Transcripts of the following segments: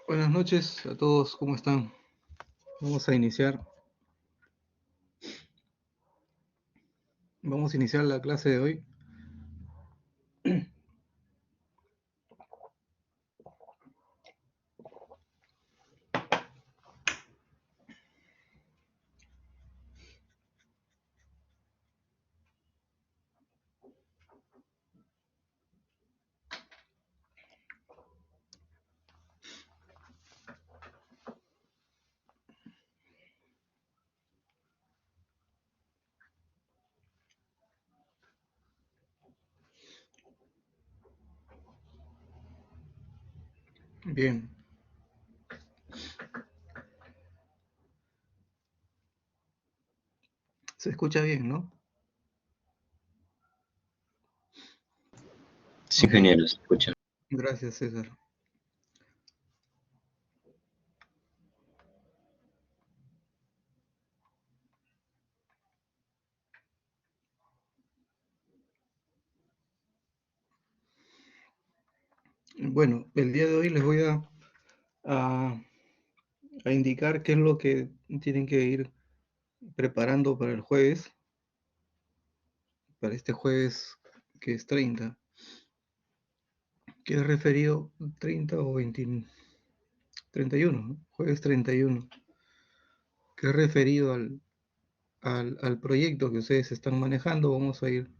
Buenas noches a todos, ¿cómo están? Vamos a iniciar. Vamos a iniciar la clase de hoy. Bien. Se escucha bien, ¿no? Sí, Ok. ingeniero, se escucha. Gracias, César. Bueno, el día de hoy les voy a, a indicar qué es lo que tienen que ir preparando para el jueves, para este jueves que es 30, que es referido 30 o 20, 31, ¿no? Jueves 31, que es referido al proyecto que ustedes están manejando. Vamos a ir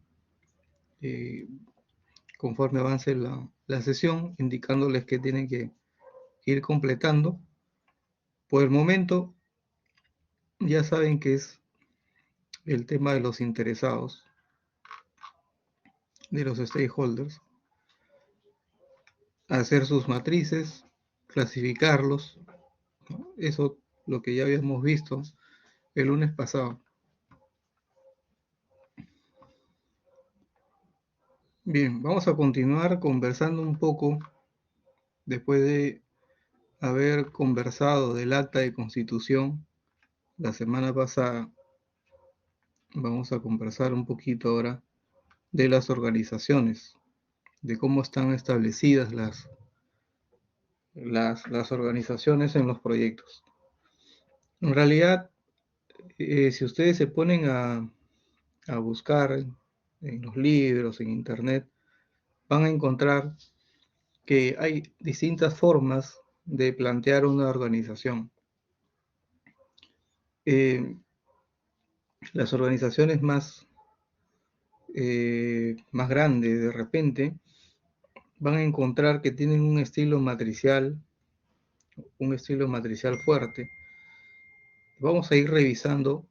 eh, conforme avance la sesión, indicándoles que tienen que ir completando. Por el momento, ya saben que es el tema de los interesados, de los stakeholders, hacer sus matrices, clasificarlos, ¿no? Eso lo que ya habíamos visto el lunes pasado. Bien, vamos a continuar conversando un poco después de haber conversado del acta de constitución la semana pasada. Vamos a conversar un poquito ahora de las organizaciones, de cómo están establecidas las organizaciones en los proyectos. En realidad, si ustedes se ponen a buscar en los libros, en internet, van a encontrar que hay distintas formas de plantear una organización. Eh, las organizaciones más grandes, de repente, van a encontrar que tienen un estilo matricial fuerte. Vamos a ir revisando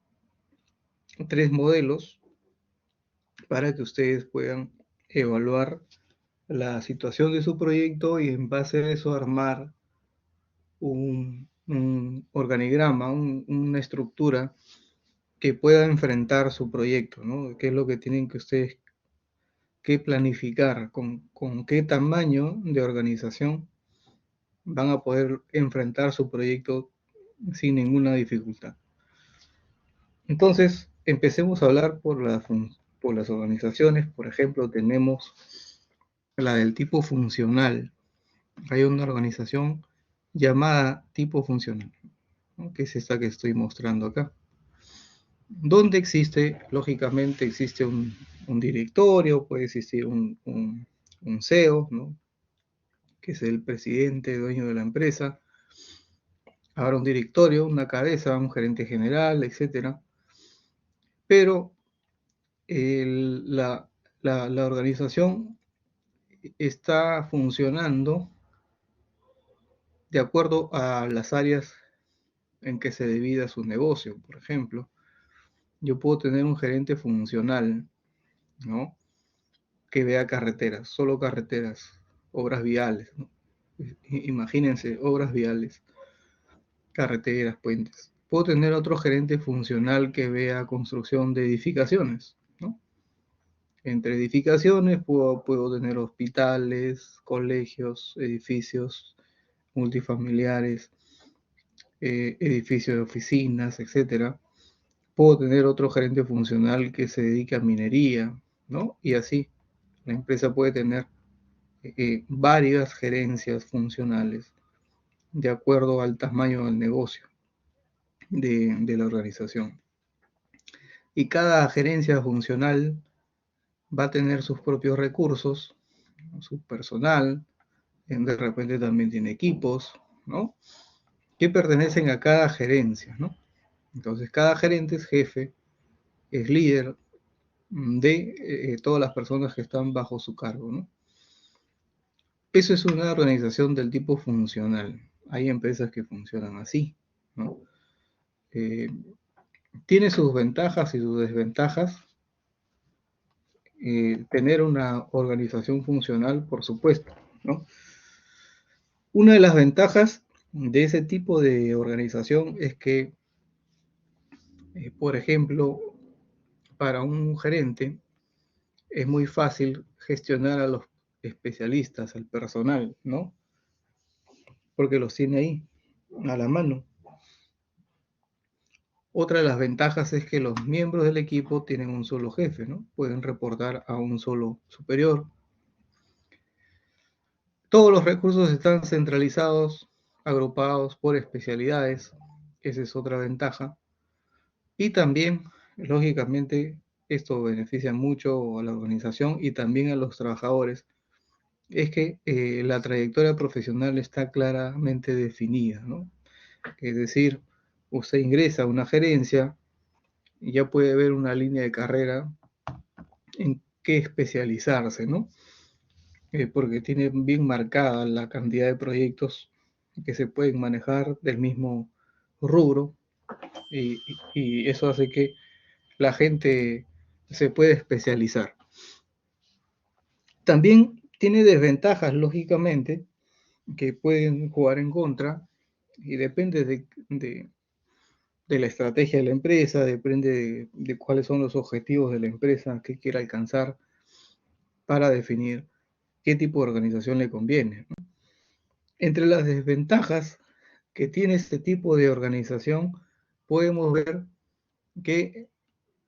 3 modelos para que ustedes puedan evaluar la situación de su proyecto y en base a eso armar un organigrama, una estructura que pueda enfrentar su proyecto, ¿no? ¿Qué es lo que tienen que ustedes que planificar? Con qué tamaño de organización van a poder enfrentar su proyecto sin ninguna dificultad. Entonces, empecemos a hablar por las organizaciones. Por ejemplo, tenemos la del tipo funcional. Hay una organización llamada tipo funcional, ¿no? Que es esta que estoy mostrando acá. Donde existe, lógicamente, existe un directorio, puede existir un CEO, ¿no? Que es el presidente, dueño de la empresa. Habrá un directorio, una cabeza, un gerente general, etcétera. Pero la organización está funcionando de acuerdo a las áreas en que se divida su negocio. Por ejemplo, yo puedo tener un gerente funcional, ¿no? Que vea carreteras, solo carreteras, obras viales, ¿no? Imagínense, obras viales, carreteras, puentes. Puedo tener otro gerente funcional que vea construcción de edificaciones, ¿no? Entre edificaciones puedo tener hospitales, colegios, edificios multifamiliares, edificios de oficinas, etcétera. Puedo tener otro gerente funcional que se dedique a minería, ¿no? Y así, la empresa puede tener varias gerencias funcionales de acuerdo al tamaño del negocio de la organización. Y cada gerencia funcional va a tener sus propios recursos, su personal, de repente también tiene equipos, ¿no? Que pertenecen a cada gerencia, ¿no? Entonces, cada gerente es jefe, es líder de todas las personas que están bajo su cargo, ¿no? Eso es una organización del tipo funcional. Hay empresas que funcionan así, ¿no? Eh, Tiene sus ventajas y sus desventajas. Tener una organización funcional, por supuesto, ¿no? Una de las ventajas de ese tipo de organización es que, por ejemplo, para un gerente es muy fácil gestionar a los especialistas, al personal, ¿no? Porque los tiene ahí, a la mano. Otra de las ventajas es que los miembros del equipo tienen un solo jefe, ¿no? Pueden reportar a un solo superior. Todos los recursos están centralizados, agrupados por especialidades. Esa es otra ventaja. Y también, lógicamente, esto beneficia mucho a la organización y también a los trabajadores, es que la trayectoria profesional está claramente definida, ¿no? Es decir, usted ingresa a una gerencia y ya puede ver una línea de carrera en qué especializarse, ¿no? Porque tiene bien marcada la cantidad de proyectos que se pueden manejar del mismo rubro y, y eso hace que la gente se puede especializar. También tiene desventajas, lógicamente, que pueden jugar en contra y depende de la estrategia de la empresa, depende de cuáles son los objetivos de la empresa que quiera alcanzar para definir qué tipo de organización le conviene. Entre las desventajas que tiene este tipo de organización, podemos ver que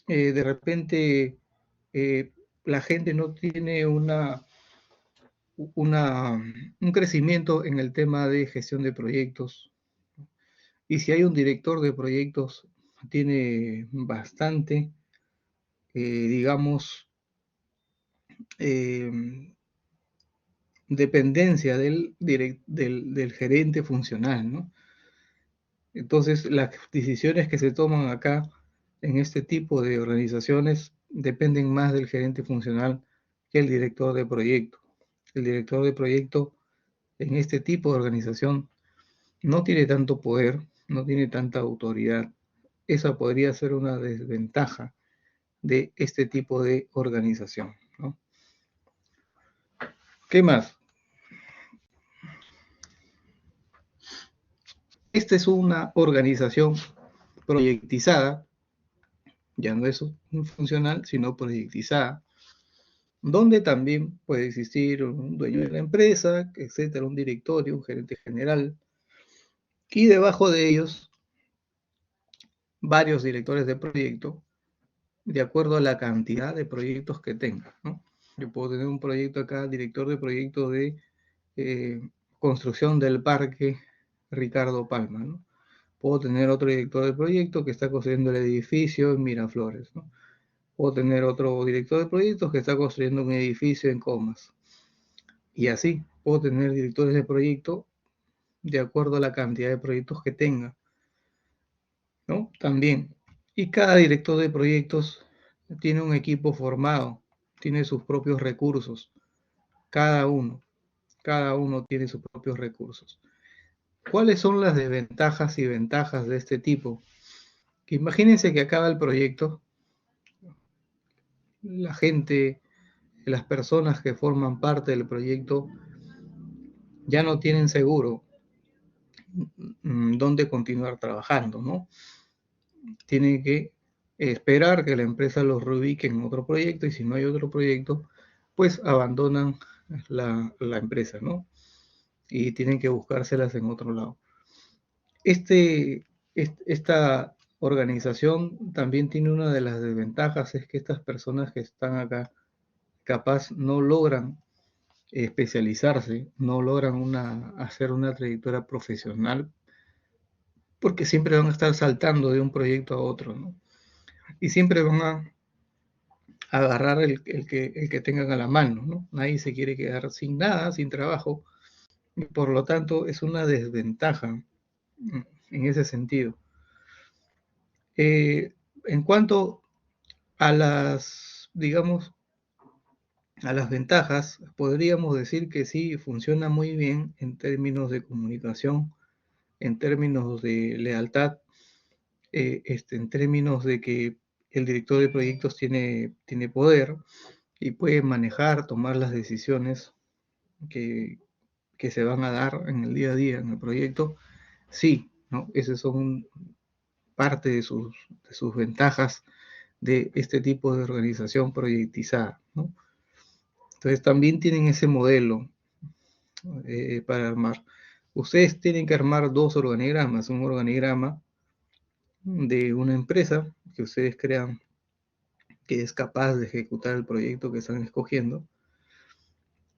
de repente la gente no tiene un crecimiento en el tema de gestión de proyectos. Y si hay un director de proyectos, tiene bastante, digamos, eh, dependencia del gerente funcional, ¿no? Entonces, las decisiones que se toman acá en este tipo de organizaciones dependen más del gerente funcional que el director de proyecto. El director de proyecto en este tipo de organización no tiene tanto poder, no tiene tanta autoridad. Esa podría ser una desventaja de este tipo de organización, ¿no? ¿Qué más? Esta es una organización proyectizada, ya no es funcional, sino proyectizada, donde también puede existir un dueño de la empresa, etcétera, un directorio, un gerente general, y debajo de ellos varios directores de proyecto, de acuerdo a la cantidad de proyectos que tenga, ¿no? Yo puedo tener un proyecto acá, director de proyecto de eh, construcción del parque Ricardo Palma, ¿no? Puedo tener otro director de proyecto que está construyendo el edificio en Miraflores, ¿no? Puedo tener otro director de proyectos que está construyendo un edificio en Comas. Y así, puedo tener directores de proyecto de acuerdo a la cantidad de proyectos que tenga, ¿no? También. Y cada director de proyectos tiene un equipo formado, tiene sus propios recursos, cada uno, cada uno tiene sus propios recursos. ¿Cuáles son las desventajas y ventajas de este tipo? Que imagínense que acaba el proyecto, la gente, las personas que forman parte del proyecto ya no tienen seguro dónde continuar trabajando, ¿no? Tienen que esperar que la empresa los reubique en otro proyecto y si no hay otro proyecto, pues abandonan la empresa, ¿no? Y tienen que buscárselas en otro lado. Esta organización también tiene una de las desventajas, es que estas personas que están acá capaz no logran especializarse, no logran hacer una trayectoria profesional, porque siempre van a estar saltando de un proyecto a otro, ¿no? Y siempre van a agarrar el que tengan a la mano, ¿no? Nadie se quiere quedar sin nada, sin trabajo, y por lo tanto es una desventaja en ese sentido. En cuanto a las, digamos, a las ventajas, podríamos decir que sí, funciona muy bien en términos de comunicación, en términos de lealtad, en términos de que el director de proyectos tiene poder y puede manejar, tomar las decisiones que, que se van a dar en el día a día en el proyecto. Sí, ¿no? Esas son parte de sus ventajas de este tipo de organización proyectizada, ¿no? Entonces también tienen ese modelo para armar. Ustedes tienen que armar dos organigramas, un organigrama de una empresa que ustedes crean que es capaz de ejecutar el proyecto que están escogiendo,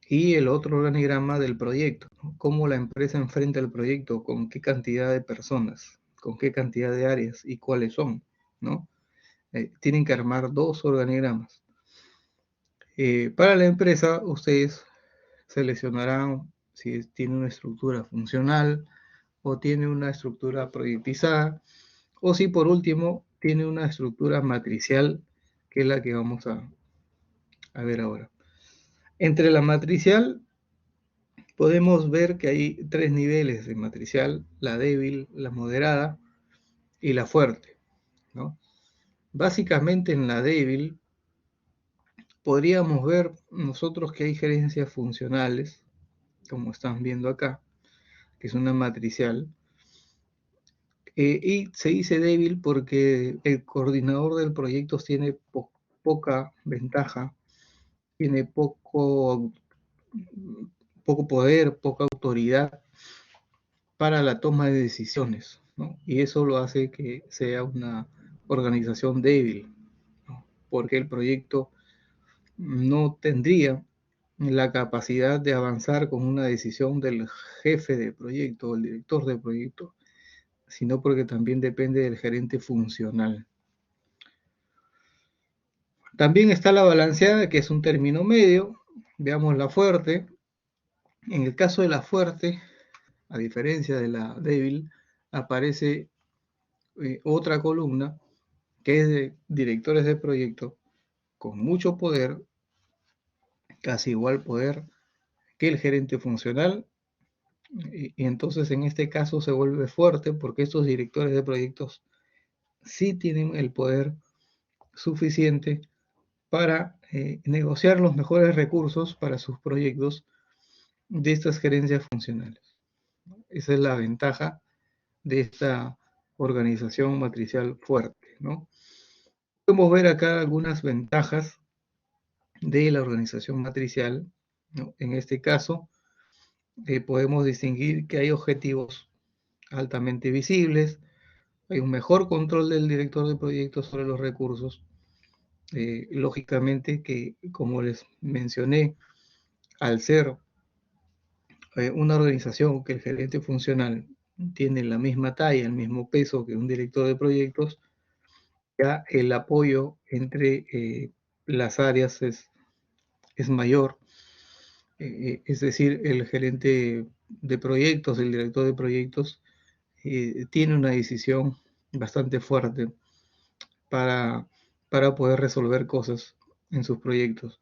y el otro organigrama del proyecto, ¿no? Cómo la empresa enfrenta el proyecto, con qué cantidad de personas, con qué cantidad de áreas y cuáles son, ¿no? Tienen que armar dos organigramas. Para la empresa, ustedes seleccionarán si tiene una estructura funcional o tiene una estructura proyectizada, o si por último tiene una estructura matricial, que es la que vamos a ver ahora. Entre la matricial podemos ver que hay tres niveles de matricial: la débil, la moderada y la fuerte, ¿no? Básicamente en la débil podríamos ver nosotros que hay gerencias funcionales, como están viendo acá, que es una matricial, y se dice débil porque el coordinador del proyecto tiene poca ventaja, tiene poco poder, poca autoridad para la toma de decisiones, ¿no? Y eso lo hace que sea una organización débil, ¿no? Porque el proyecto no tendría la capacidad de avanzar con una decisión del jefe de proyecto o el director de proyecto, sino porque también depende del gerente funcional. También está la balanceada, que es un término medio. Veamos la fuerte. En el caso de la fuerte, a diferencia de la débil, aparece otra columna que es de directores de proyecto con mucho poder, casi igual poder que el gerente funcional, y entonces en este caso se vuelve fuerte porque estos directores de proyectos sí tienen el poder suficiente para negociar los mejores recursos para sus proyectos de estas gerencias funcionales. Esa es la ventaja de esta organización matricial fuerte, ¿no? Podemos ver acá algunas ventajas de la organización matricial, ¿no? En este caso, podemos distinguir que hay objetivos altamente visibles, hay un mejor control del director de proyectos sobre los recursos. Lógicamente que, como les mencioné, al ser una organización que el gerente funcional tiene la misma talla, el mismo peso que un director de proyectos, ya el apoyo entre las áreas es mayor. Es decir, el gerente de proyectos, el director de proyectos, tiene una decisión bastante fuerte para, para poder resolver cosas en sus proyectos.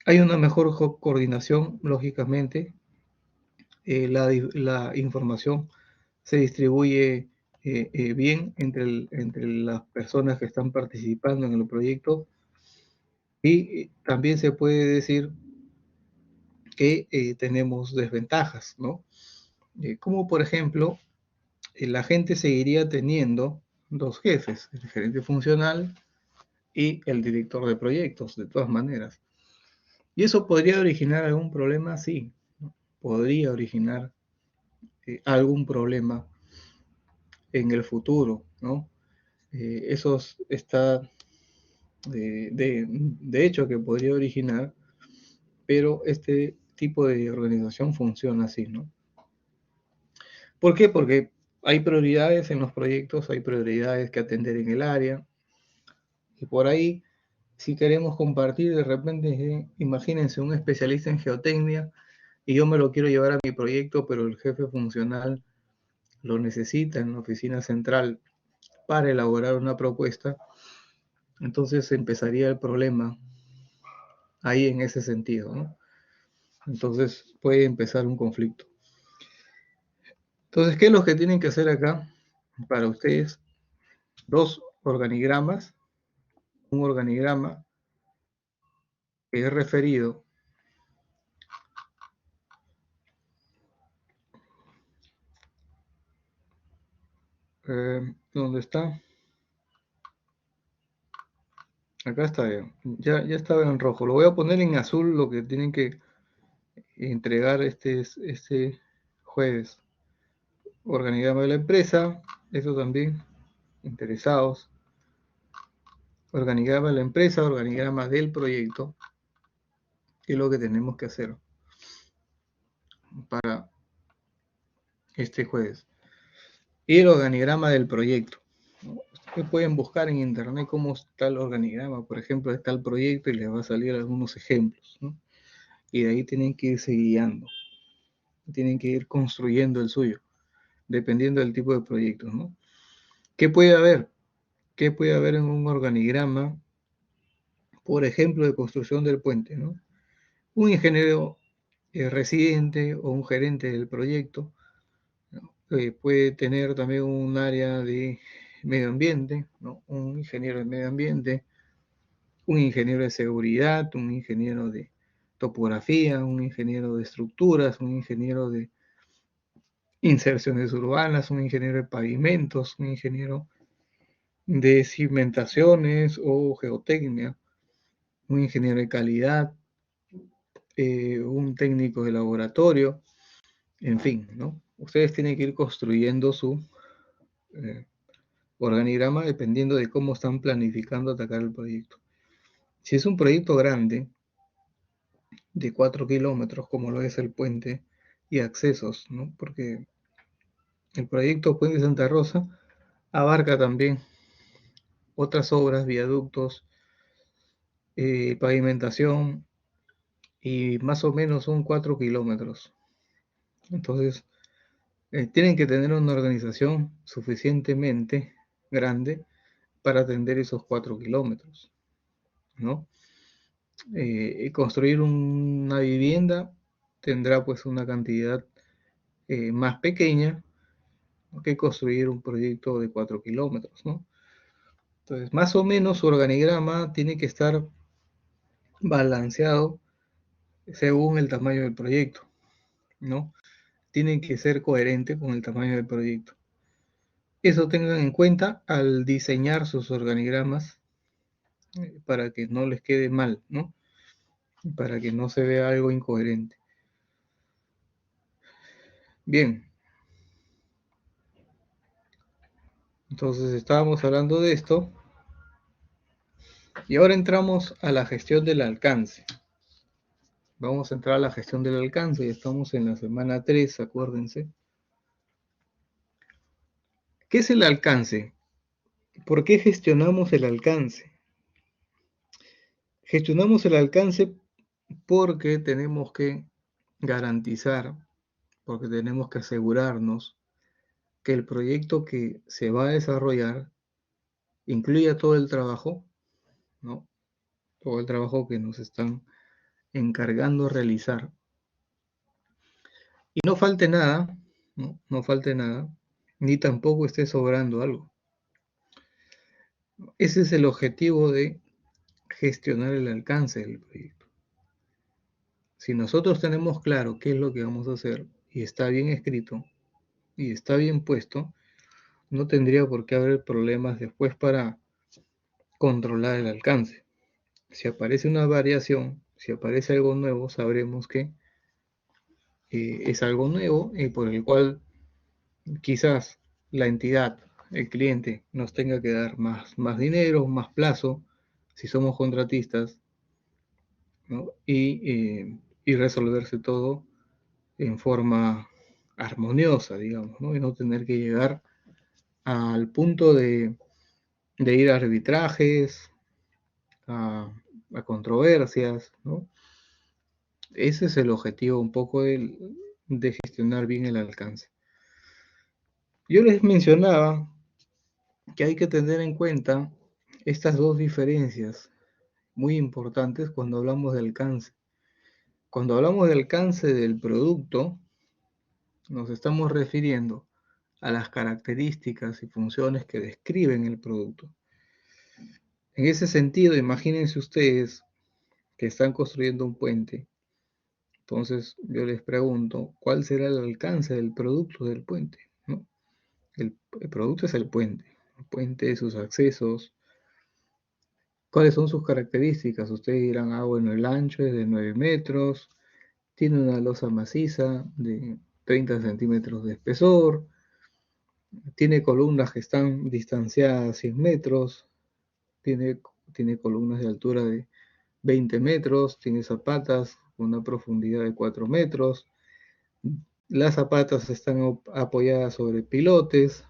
Hay una mejor coordinación, lógicamente. La información se distribuye bien entre las personas que están participando en el proyecto, y también se puede decir que tenemos desventajas, ¿no? Como por ejemplo, la gente seguiría teniendo dos jefes: el gerente funcional y el director de proyectos, de todas maneras. ¿Y eso podría originar algún problema? Sí, ¿no? Podría originar algún problema en el futuro, ¿no? Eso está de hecho que podría originar, pero este tipo de organización funciona así, ¿no? ¿Por qué? Porque hay prioridades en los proyectos, hay prioridades que atender en el área, y por ahí, si queremos compartir, de repente, imagínense un especialista en geotecnia, y yo me lo quiero llevar a mi proyecto, pero el jefe funcional lo necesita en la oficina central para elaborar una propuesta, entonces empezaría el problema ahí en ese sentido, ¿no? Entonces puede empezar un conflicto. Entonces, ¿qué es lo que tienen que hacer acá para ustedes? Dos organigramas, un organigrama que es referido ¿dónde está? Acá está bien. Ya estaba en rojo. Lo voy a poner en azul, lo que tienen que entregar este jueves. Organigrama de la empresa, eso también, interesados. Organigrama de la empresa, organigrama del proyecto, que es lo que tenemos que hacer para este jueves. Y el organigrama del proyecto, ¿no? Ustedes pueden buscar en internet cómo está el organigrama, por ejemplo, está el proyecto y les va a salir algunos ejemplos, ¿no? Y de ahí tienen que irse guiando, tienen que ir construyendo el suyo, dependiendo del tipo de proyectos, ¿no? ¿Qué puede haber? ¿Qué puede haber en un organigrama, por ejemplo, de construcción del puente, ¿no? Un ingeniero residente o un gerente del proyecto, ¿no? Puede tener también un área de medio ambiente, ¿no? Un ingeniero de medio ambiente, un ingeniero de seguridad, un ingeniero de topografía, un ingeniero de estructuras, un ingeniero de inserciones urbanas, un ingeniero de pavimentos, un ingeniero de cimentaciones o geotecnia, un ingeniero de calidad, un técnico de laboratorio, en fin, ¿no? Ustedes tienen que ir construyendo su eh, organigrama dependiendo de cómo están planificando atacar el proyecto. Si es un proyecto grande, de 4 kilómetros, como lo es el puente, y accesos, ¿no? Porque el proyecto Puente Santa Rosa abarca también otras obras, viaductos, pavimentación, y más o menos son 4 kilómetros. Entonces, tienen que tener una organización suficientemente grande para atender esos 4 kilómetros, ¿no? Construir una vivienda tendrá pues una cantidad más pequeña que construir un proyecto de 4 kilómetros, ¿no? Entonces, más o menos su organigrama tiene que estar balanceado según el tamaño del proyecto, ¿no? Tiene que ser coherente con el tamaño del proyecto. Eso tengan en cuenta al diseñar sus organigramas para que no les quede mal, ¿no? Para que no se vea algo incoherente. Bien, entonces estábamos hablando de esto y ahora entramos a la gestión del alcance. Vamos a entrar a la gestión del alcance, ya estamos en la semana 3, acuérdense. ¿Qué es el alcance? ¿Por qué gestionamos el alcance? Gestionamos el alcance porque tenemos que garantizar, porque tenemos que asegurarnos que el proyecto que se va a desarrollar incluya todo el trabajo, ¿no? Todo el trabajo que nos están encargando realizar. Y no falte nada, ¿no? No falte nada, ni tampoco esté sobrando algo. Ese es el objetivo de gestionar el alcance del proyecto. Si nosotros tenemos claro qué es lo que vamos a hacer y está bien escrito y está bien puesto, no tendría por qué haber problemas después para controlar el alcance. Si aparece una variación, si aparece algo nuevo, sabremos que es algo nuevo y por el cual quizás la entidad, el cliente, nos tenga que dar más dinero, más plazo, si somos contratistas, ¿no? Y y resolverse todo en forma armoniosa, digamos, ¿no? Y no tener que llegar al punto de ir a arbitrajes, a controversias, ¿no? Ese es el objetivo un poco de gestionar bien el alcance. Yo les mencionaba que hay que tener en cuenta estas dos diferencias muy importantes cuando hablamos de alcance. Cuando hablamos de alcance del producto, nos estamos refiriendo a las características y funciones que describen el producto. En ese sentido, imagínense ustedes que están construyendo un puente. Entonces yo les pregunto, ¿cuál será el alcance del producto del puente? ¿No? El producto es el puente, sus accesos. ¿Cuáles son sus características? Ustedes dirán, bueno, el ancho es de 9 metros, tiene una losa maciza de 30 centímetros de espesor, tiene columnas que están distanciadas 100 metros, tiene, tiene columnas de altura de 20 metros, tiene zapatas con una profundidad de 4 metros, las zapatas están apoyadas sobre pilotes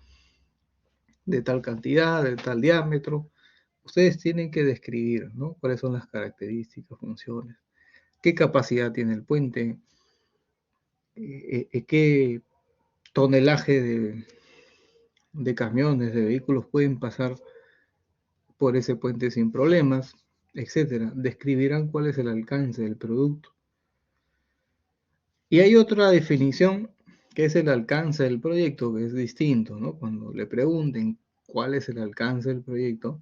de tal cantidad, de tal diámetro. Ustedes tienen que describir, ¿no? Cuáles son las características, funciones, qué capacidad tiene el puente, qué tonelaje de camiones, de vehículos pueden pasar por ese puente sin problemas, etcétera. Describirán cuál es el alcance del producto. Y hay otra definición que es el alcance del proyecto, que es distinto, ¿no? Cuando le pregunten cuál es el alcance del proyecto,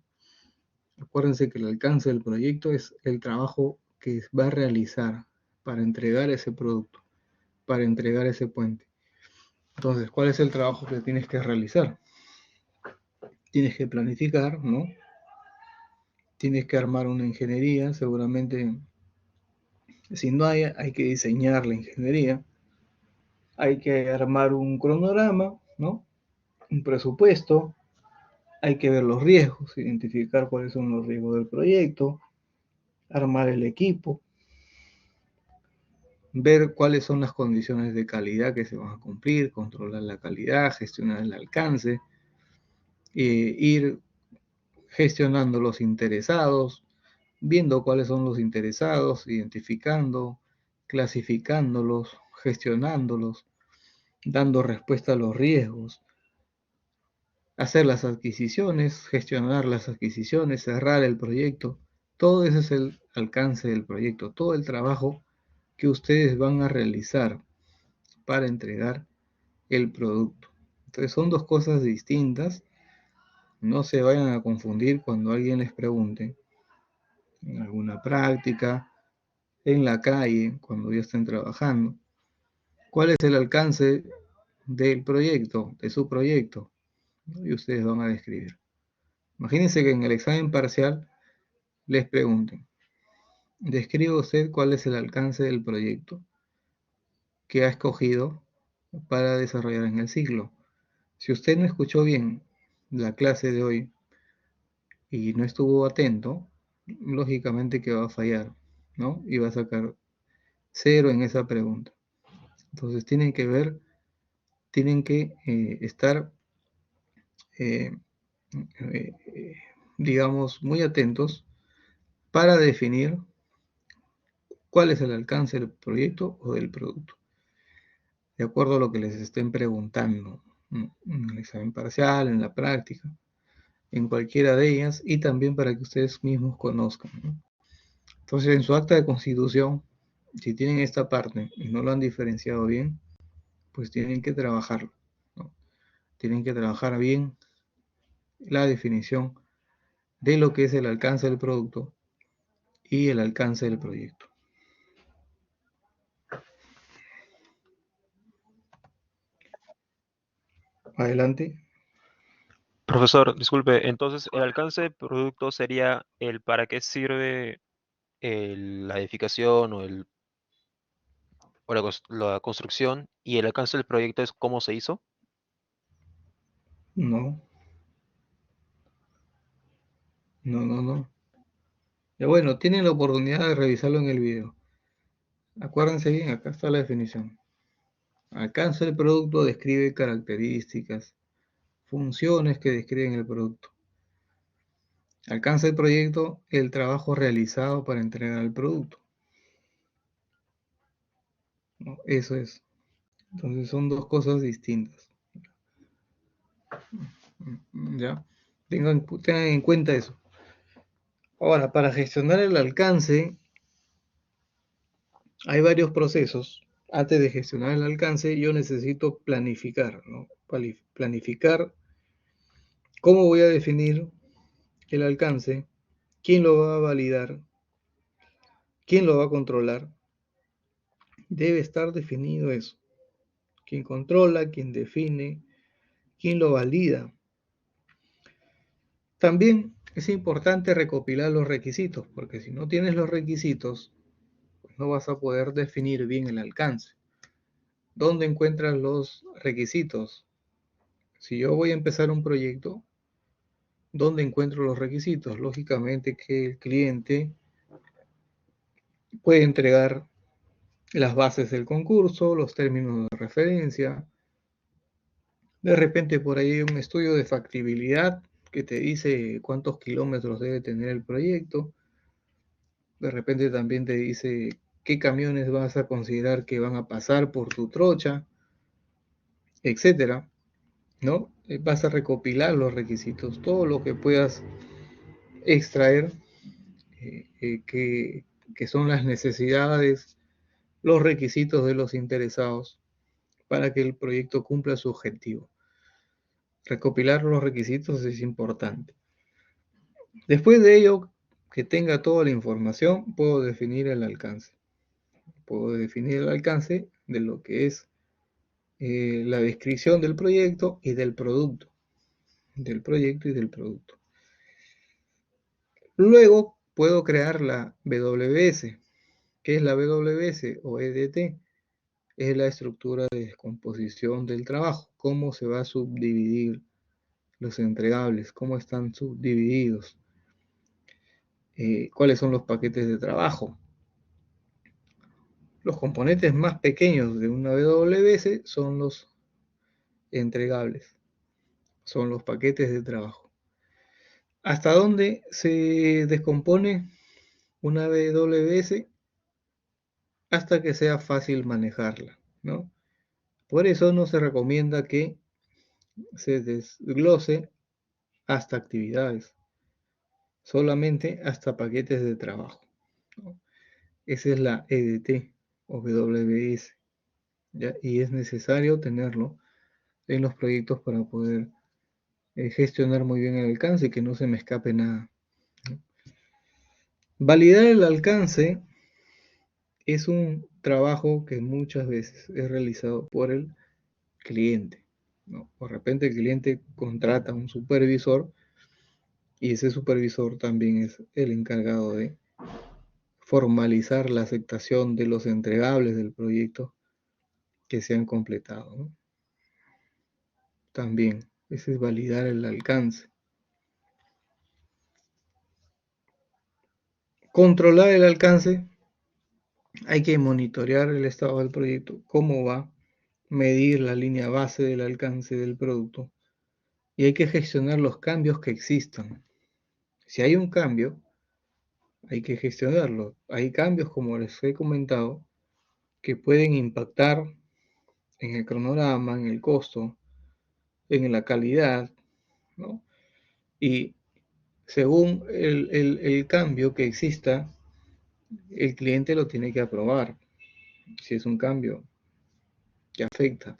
acuérdense que el alcance del proyecto es el trabajo que va a realizar para entregar ese producto, para entregar ese puente. Entonces, ¿cuál es el trabajo que tienes que realizar? Tienes que planificar, ¿no? Tienes que armar una ingeniería, seguramente, si no hay que diseñar la ingeniería, hay que armar un cronograma, ¿no? Un presupuesto, hay que ver los riesgos, identificar cuáles son los riesgos del proyecto, armar el equipo, ver cuáles son las condiciones de calidad que se van a cumplir, controlar la calidad, gestionar el alcance, ir gestionando los interesados, viendo cuáles son los interesados, identificando, clasificándolos, gestionándolos, dando respuesta a los riesgos, hacer las adquisiciones, gestionar las adquisiciones, cerrar el proyecto. Todo ese es el alcance del proyecto, todo el trabajo que ustedes van a realizar para entregar el producto. Entonces son dos cosas distintas. No se vayan a confundir cuando alguien les pregunte en alguna práctica, en la calle, cuando ya estén trabajando, cuál es el alcance del proyecto, de su proyecto, ¿no? Y ustedes van a describir. Imagínense que en el examen parcial les pregunten, describa usted cuál es el alcance del proyecto que ha escogido para desarrollar en el ciclo. Si usted no escuchó bien la clase de hoy y no estuvo atento, lógicamente que va a fallar, ¿no? Y va a sacar cero en esa pregunta. Entonces tienen que ver, tienen que estar, eh, digamos, muy atentos para definir cuál es el alcance del proyecto o del producto, de acuerdo a lo que les estén preguntando, ¿no? En el examen parcial, en la práctica, en cualquiera de ellas, y también para que ustedes mismos conozcan, ¿no? Entonces, en su acta de constitución, si tienen esta parte y no lo han diferenciado bien, pues tienen que trabajarlo, ¿no? Tienen que trabajar bien la definición de lo que es el alcance del producto y el alcance del proyecto. Adelante. Profesor, disculpe, entonces el alcance del producto sería el para qué sirve la edificación o la construcción, y el alcance del proyecto es cómo se hizo. No, no. Ya bueno, tienen la oportunidad de revisarlo en el video. Acuérdense bien, acá está la definición. Alcance del producto describe características, funciones que describen el producto. Alcance del proyecto, el trabajo realizado para entregar el producto, ¿no? Eso es. Entonces son dos cosas distintas. ¿Ya? Tengan en cuenta eso. Ahora, para gestionar el alcance, hay varios procesos. Antes de gestionar el alcance, yo necesito planificar, ¿no? Planificar cómo voy a definir el alcance, quién lo va a validar, quién lo va a controlar. Debe estar definido eso. Quién controla, quién define, quién lo valida. También es importante recopilar los requisitos, porque si no tienes los requisitos, pues no vas a poder definir bien el alcance. ¿Dónde encuentras los requisitos? Si yo voy a empezar un proyecto, ¿dónde encuentro los requisitos? Lógicamente que el cliente puede entregar las bases del concurso, los términos de referencia. De repente por ahí hay un estudio de factibilidad que te dice cuántos kilómetros debe tener el proyecto. De repente también te dice qué camiones vas a considerar que van a pasar por tu trocha, etcétera, ¿no? Vas a recopilar los requisitos, todo lo que puedas extraer, que son las necesidades, los requisitos de los interesados para que el proyecto cumpla su objetivo. Recopilar los requisitos es importante. Después de ello, que tenga toda la información, puedo definir el alcance. Puedo definir el alcance de lo que es la descripción del proyecto y del producto. Del proyecto y del producto. Luego puedo crear la WS. ¿Qué es la WS o EDT? Es la estructura de descomposición del trabajo. Cómo se va a subdividir los entregables, cómo están subdivididos, cuáles son los paquetes de trabajo. Los componentes más pequeños de una WS son los entregables, son los paquetes de trabajo. ¿Hasta dónde se descompone una WS? Hasta que sea fácil manejarla, ¿no? Por eso no se recomienda que se desglose hasta actividades, solamente hasta paquetes de trabajo, ¿no? Esa es la EDT o WS, ¿ya? Y es necesario tenerlo en los proyectos para poder gestionar muy bien el alcance y que no se me escape nada, ¿no? Validar el alcance es un trabajo que muchas veces es realizado por el cliente, ¿no? De repente el cliente contrata a un supervisor y ese supervisor también es el encargado de formalizar la aceptación de los entregables del proyecto que se han completado, ¿no? También, ese es validar el alcance. Controlar el alcance, hay que monitorear el estado del proyecto, cómo va, medir la línea base del alcance del producto y hay que gestionar los cambios que existan. Si hay un cambio, hay que gestionarlo. Hay cambios, como les he comentado, que pueden impactar en el cronograma, en el costo, en la calidad, ¿no? Y según el cambio que exista, el cliente lo tiene que aprobar. Si es un cambio que afecta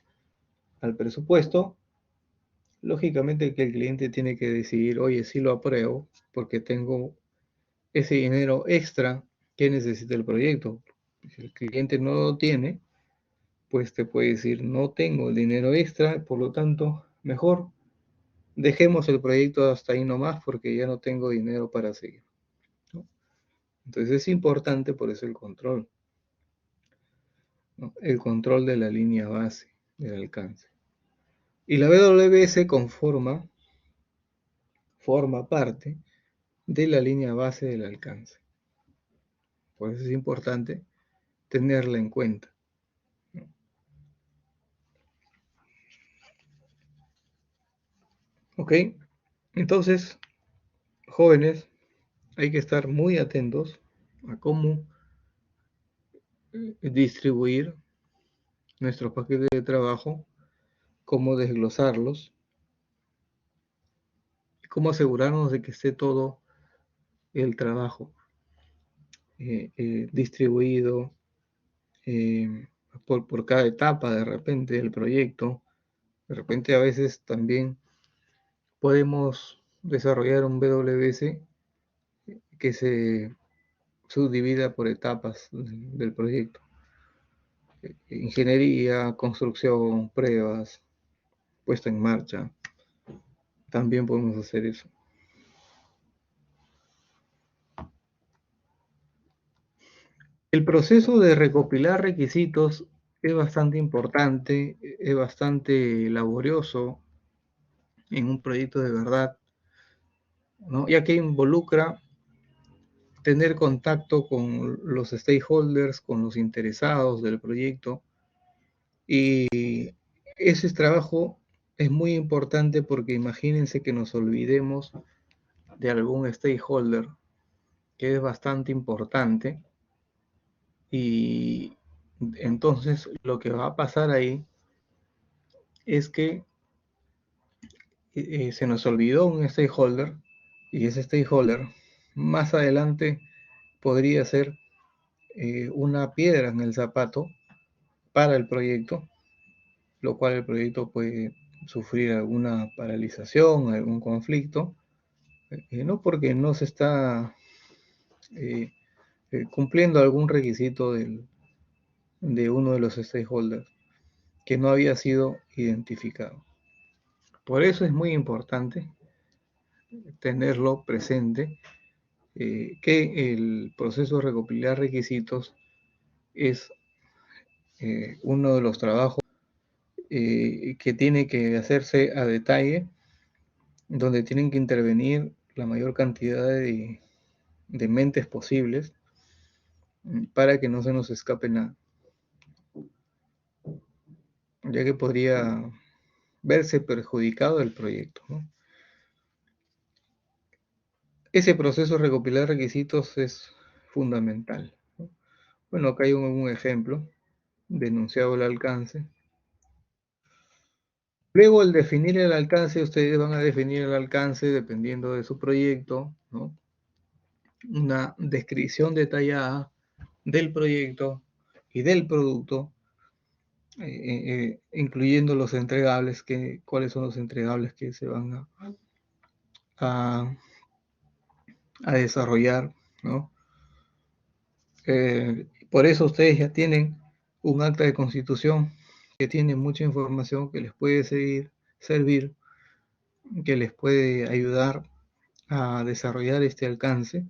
al presupuesto, lógicamente que el cliente tiene que decidir, oye, sí lo apruebo porque tengo ese dinero extra que necesita el proyecto. Si el cliente no lo tiene, pues te puede decir, no tengo el dinero extra, por lo tanto, mejor dejemos el proyecto hasta ahí nomás porque ya no tengo dinero para seguir, ¿no? Entonces es importante por eso el control, ¿no? El control de la línea base del alcance. Y la WS forma parte de la línea base del alcance. Por eso es importante tenerla en cuenta. ¿Ok? Entonces, jóvenes, hay que estar muy atentos a cómo distribuir nuestros paquetes de trabajo, cómo desglosarlos, cómo asegurarnos de que esté todo el trabajo distribuido por cada etapa de repente del proyecto. De repente a veces también podemos desarrollar un WS que se subdivida por etapas del proyecto. Ingeniería, construcción, pruebas, puesta en marcha. También podemos hacer eso. El proceso de recopilar requisitos es bastante importante, es bastante laborioso en un proyecto de verdad, ¿no? Ya que involucra tener contacto con los stakeholders, con los interesados del proyecto, y ese trabajo es muy importante porque imagínense que nos olvidemos de algún stakeholder que es bastante importante, y entonces lo que va a pasar ahí es que se nos olvidó un stakeholder, y ese stakeholder más adelante podría ser una piedra en el zapato para el proyecto, lo cual el proyecto puede sufrir alguna paralización, algún conflicto, no porque no se está eh, cumpliendo algún requisito de uno de los stakeholders que no había sido identificado. Por eso es muy importante tenerlo presente, que el proceso de recopilar requisitos es uno de los trabajos que tiene que hacerse a detalle, donde tienen que intervenir la mayor cantidad de mentes posibles para que no se nos escape nada, ya que podría verse perjudicado el proyecto, ¿no? Ese proceso de recopilar requisitos es fundamental, ¿no? Bueno, acá hay un ejemplo, denunciado el alcance. Luego, al definir el alcance, ustedes van a definir el alcance dependiendo de su proyecto, ¿no? Una descripción detallada del proyecto y del producto, incluyendo los entregables, cuáles son los entregables que se van a, a desarrollar, ¿no? Por eso ustedes ya tienen un acta de constitución que tiene mucha información que les puede servir, que les puede ayudar a desarrollar este alcance,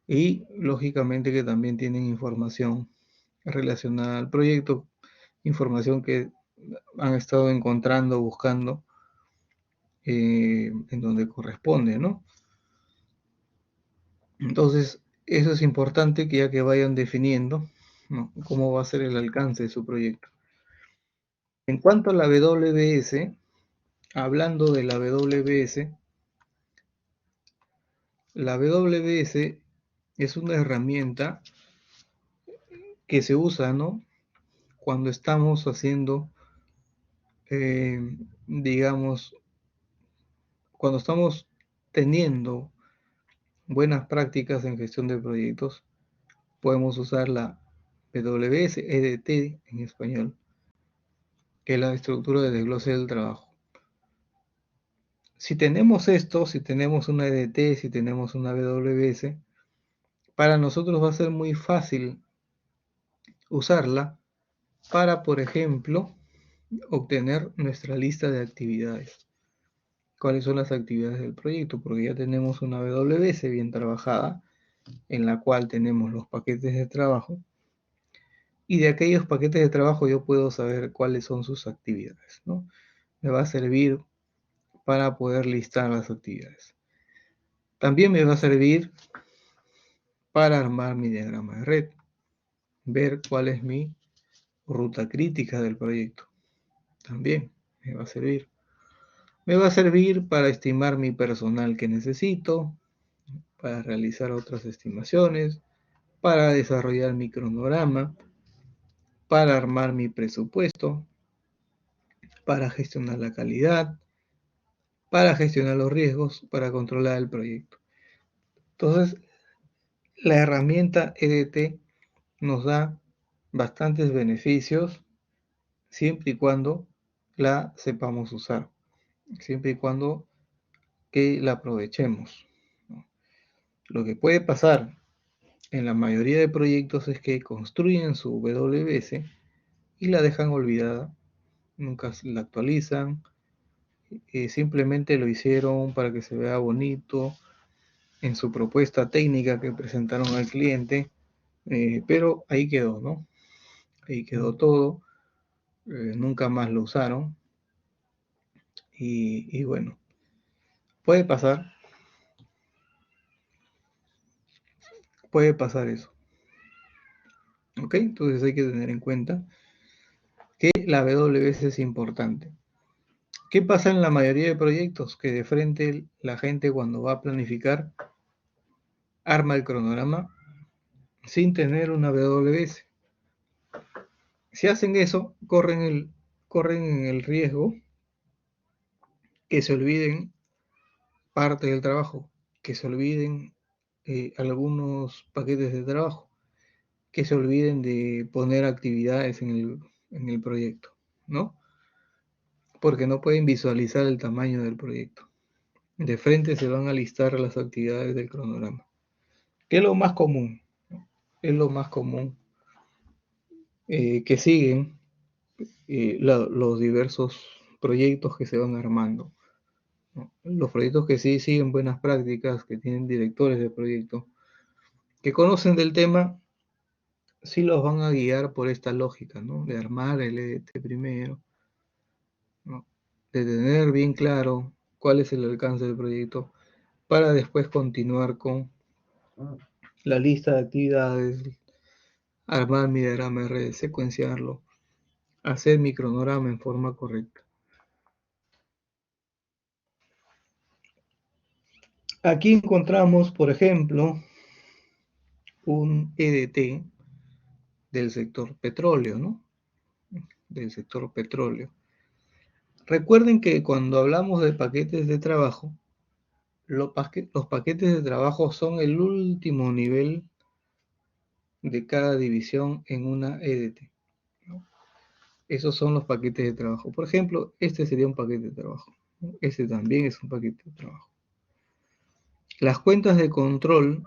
y lógicamente que también tienen información relacionada al proyecto, información que han estado encontrando, buscando en donde corresponde, ¿no? Entonces, eso es importante, que ya que vayan definiendo, ¿no?, cómo va a ser el alcance de su proyecto. En cuanto a la WBS, hablando de la WBS es una herramienta que se usa, ¿no?, cuando estamos haciendo, digamos, cuando estamos teniendo buenas prácticas en gestión de proyectos, podemos usar la WBS, EDT en español, que es la estructura de desglose del trabajo. Si tenemos esto, si tenemos una EDT, si tenemos una WBS, para nosotros va a ser muy fácil usarla para, por ejemplo, obtener nuestra lista de actividades. ¿Cuáles son las actividades del proyecto? Porque ya tenemos una WBS bien trabajada, en la cual tenemos los paquetes de trabajo, y de aquellos paquetes de trabajo yo puedo saber cuáles son sus actividades, ¿no? Me va a servir para poder listar las actividades. También me va a servir para armar mi diagrama de red. ver cuál es mi ruta crítica del proyecto. También me va a servir. Me va a servir para estimar mi personal que necesito, para realizar otras estimaciones, para desarrollar mi cronograma, para armar mi presupuesto, para gestionar la calidad, para gestionar los riesgos, para controlar el proyecto. Entonces, la herramienta EDT nos da bastantes beneficios siempre y cuando la sepamos usar, siempre y cuando que la aprovechemos. Lo que puede pasar en la mayoría de proyectos es que construyen su WS y la dejan olvidada, nunca la actualizan, simplemente lo hicieron para que se vea bonito en su propuesta técnica que presentaron al cliente, pero ahí quedó, ¿no? Ahí quedó todo, nunca más lo usaron y bueno, puede pasar eso, ¿ok? Entonces hay que tener en cuenta que la WS es importante. ¿Qué pasa en la mayoría de proyectos? Que de frente la gente cuando va a planificar arma el cronograma sin tener una WS. Si hacen eso, corren el riesgo que se olviden parte del trabajo, que se olviden algunos paquetes de trabajo, que se olviden de poner actividades en el proyecto, ¿no? Porque no pueden visualizar el tamaño del proyecto. De frente se van a listar las actividades del cronograma. ¿Qué es lo más común? Es lo más común que siguen los diversos proyectos que se van armando, ¿no? Los proyectos que sí siguen buenas prácticas, que tienen directores de proyecto, que conocen del tema, sí los van a guiar por esta lógica, ¿no? De armar el EDT primero, ¿no? De tener bien claro cuál es el alcance del proyecto, para después continuar con la lista de actividades, armar mi diagrama R, secuenciarlo, hacer mi cronograma en forma correcta. Aquí encontramos, por ejemplo, un EDT del sector petróleo, ¿no? Del sector petróleo. Recuerden que cuando hablamos de paquetes de trabajo, los paquetes de trabajo son el último nivel de cada división en una EDT, ¿no? Esos son los paquetes de trabajo. Por ejemplo, este sería un paquete de trabajo, ¿no? Este también es un paquete de trabajo. Las cuentas de control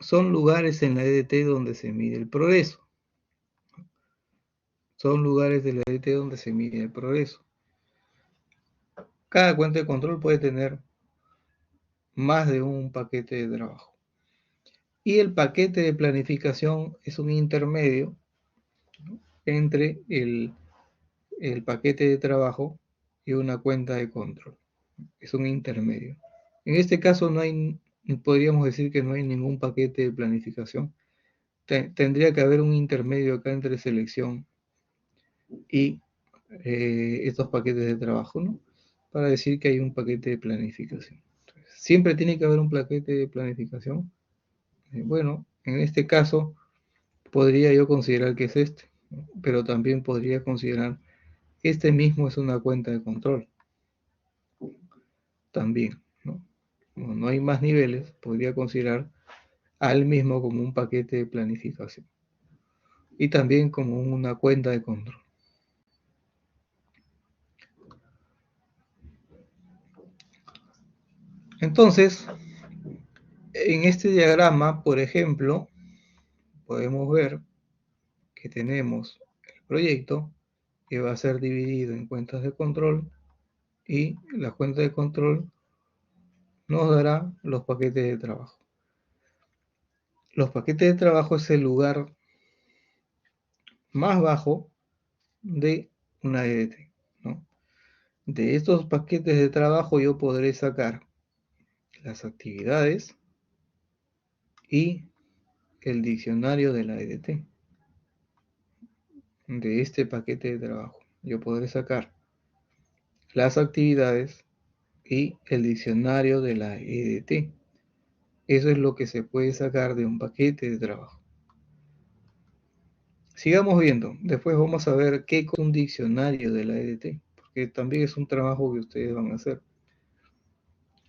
son lugares en la EDT donde se mide el progreso. Son lugares de la EDT donde se mide el progreso. Cada cuenta de control puede tener más de un paquete de trabajo. Y el paquete de planificación es un intermedio, ¿no?, entre el paquete de trabajo y una cuenta de control. Es un intermedio. En este caso podríamos decir que no hay ningún paquete de planificación. Tendría que haber un intermedio acá entre selección y estos paquetes de trabajo, ¿no?, para decir que hay un paquete de planificación. Entonces, siempre tiene que haber un paquete de planificación. Bueno, en este caso podría yo considerar que es este, ¿no?, pero también podría considerar este mismo es una cuenta de control. También, ¿no? Como no hay más niveles, podría considerar al mismo como un paquete de planificación y también como una cuenta de control. Entonces, en este diagrama, por ejemplo, podemos ver que tenemos el proyecto que va a ser dividido en cuentas de control y la cuenta de control nos dará los paquetes de trabajo. Los paquetes de trabajo es el lugar más bajo de una EDT, ¿no? De estos paquetes de trabajo yo podré sacar las actividades y el diccionario de la EDT. de este paquete de trabajo. Yo podré sacar las actividades y el diccionario de la EDT. Eso es lo que se puede sacar de un paquete de trabajo. Sigamos viendo. Después vamos a ver qué es un diccionario de la EDT, porque también es un trabajo que ustedes van a hacer.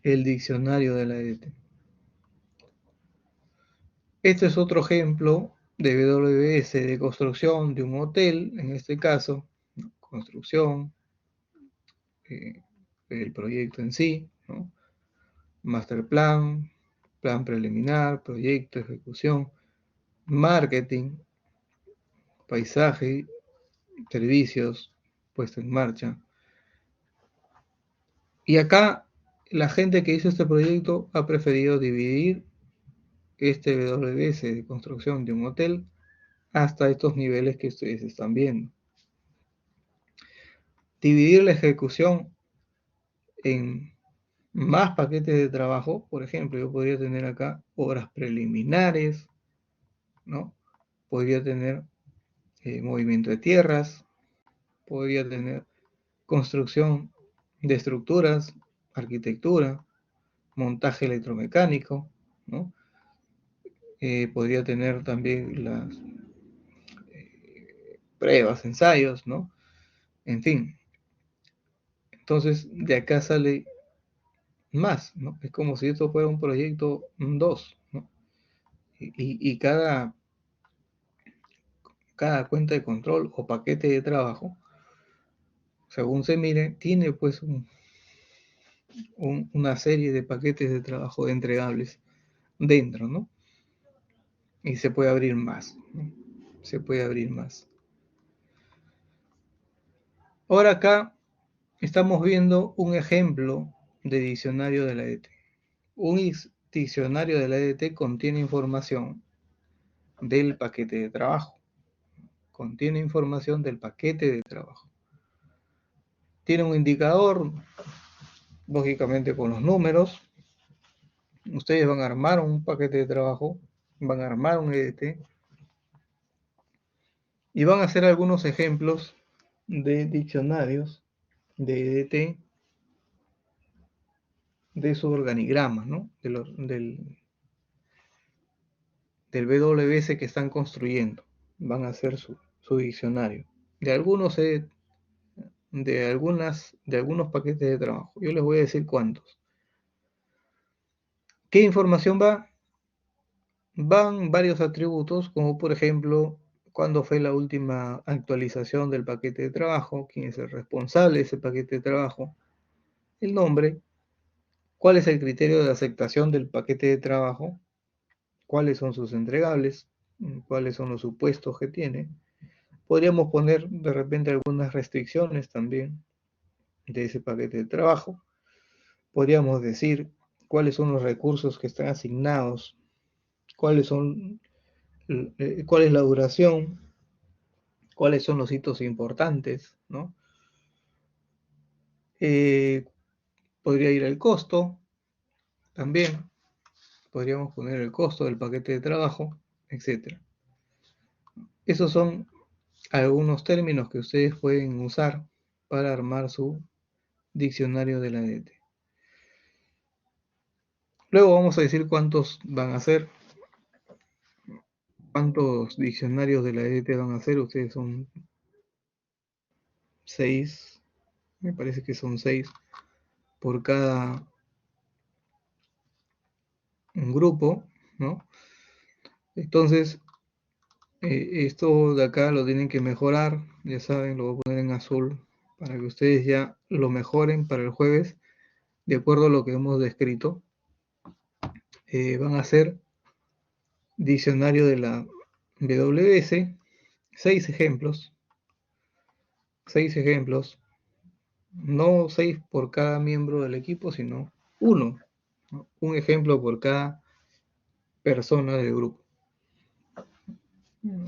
El diccionario de la EDT. Este es otro ejemplo de WS de construcción de un hotel, en este caso, construcción, el proyecto en sí, ¿no? Master plan, plan preliminar, proyecto, ejecución, marketing, paisaje, servicios, puesta en marcha. Y acá la gente que hizo este proyecto ha preferido dividir este WS de construcción de un hotel hasta estos niveles que ustedes están viendo. Dividir la ejecución en más paquetes de trabajo, por ejemplo, yo podría tener acá obras preliminares, ¿no? Podría tener movimiento de tierras, podría tener construcción de estructuras, arquitectura, montaje electromecánico, ¿no? Podría tener también las pruebas, ensayos, ¿no? En fin. Entonces, de acá sale más, ¿no? Es como si esto fuera un proyecto 2, ¿no? Y cada cuenta de control o paquete de trabajo, según se mire, tiene pues una serie de paquetes de trabajo entregables dentro, ¿no? Y se puede abrir más, ¿no? Se puede abrir más. Ahora acá estamos viendo un ejemplo de diccionario de la EDT. Un diccionario de la EDT contiene información del paquete de trabajo. Contiene información del paquete de trabajo. Tiene un indicador, lógicamente con los números. Ustedes van a armar un paquete de trabajo, van a armar un EDT y van a hacer algunos ejemplos de diccionarios de EDT de sus organigramas, ¿no? Del WS que están construyendo. Van a hacer su diccionario. De algunos de algunos paquetes de trabajo. Yo les voy a decir cuántos. ¿Qué información va? Van varios atributos, como por ejemplo, cuándo fue la última actualización del paquete de trabajo, quién es el responsable de ese paquete de trabajo, el nombre, cuál es el criterio de aceptación del paquete de trabajo, cuáles son sus entregables, cuáles son los supuestos que tiene. Podríamos poner de repente algunas restricciones también de ese paquete de trabajo. Podríamos decir cuáles son los recursos que están asignados, cuál es la duración, cuáles son los hitos importantes, ¿no? Podría ir el costo, también podríamos poner el costo del paquete de trabajo, etc. Esos son algunos términos que ustedes pueden usar para armar su diccionario de la EDT. Luego vamos a decir cuántos van a ser, cuántos diccionarios de la EDT van a ser. Ustedes son 6, me parece que son 6 por cada grupo, ¿no? Entonces, esto de acá lo tienen que mejorar, ya saben, lo voy a poner en azul para que ustedes ya lo mejoren para el jueves, de acuerdo a lo que hemos descrito. Van a ser diccionario de la WS, 6 ejemplos, no 6 por cada miembro del equipo, sino uno, ¿no? Un ejemplo por cada persona del grupo.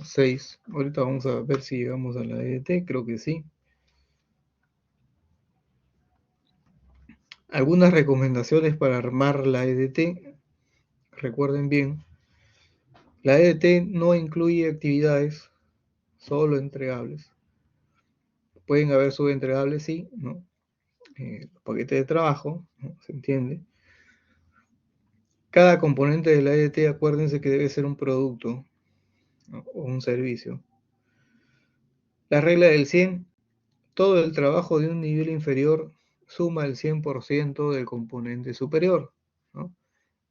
6. Ahorita vamos a ver si llegamos a la EDT, creo que sí. Algunas recomendaciones para armar la EDT. Recuerden bien, la EDT no incluye actividades, solo entregables. Pueden haber subentregables, sí, ¿no? Los paquetes de trabajo, ¿no? ¿Se entiende? Cada componente de la EDT, acuérdense que debe ser un producto, ¿no? O un servicio. La regla del 100, todo el trabajo de un nivel inferior suma el 100% del componente superior, ¿no?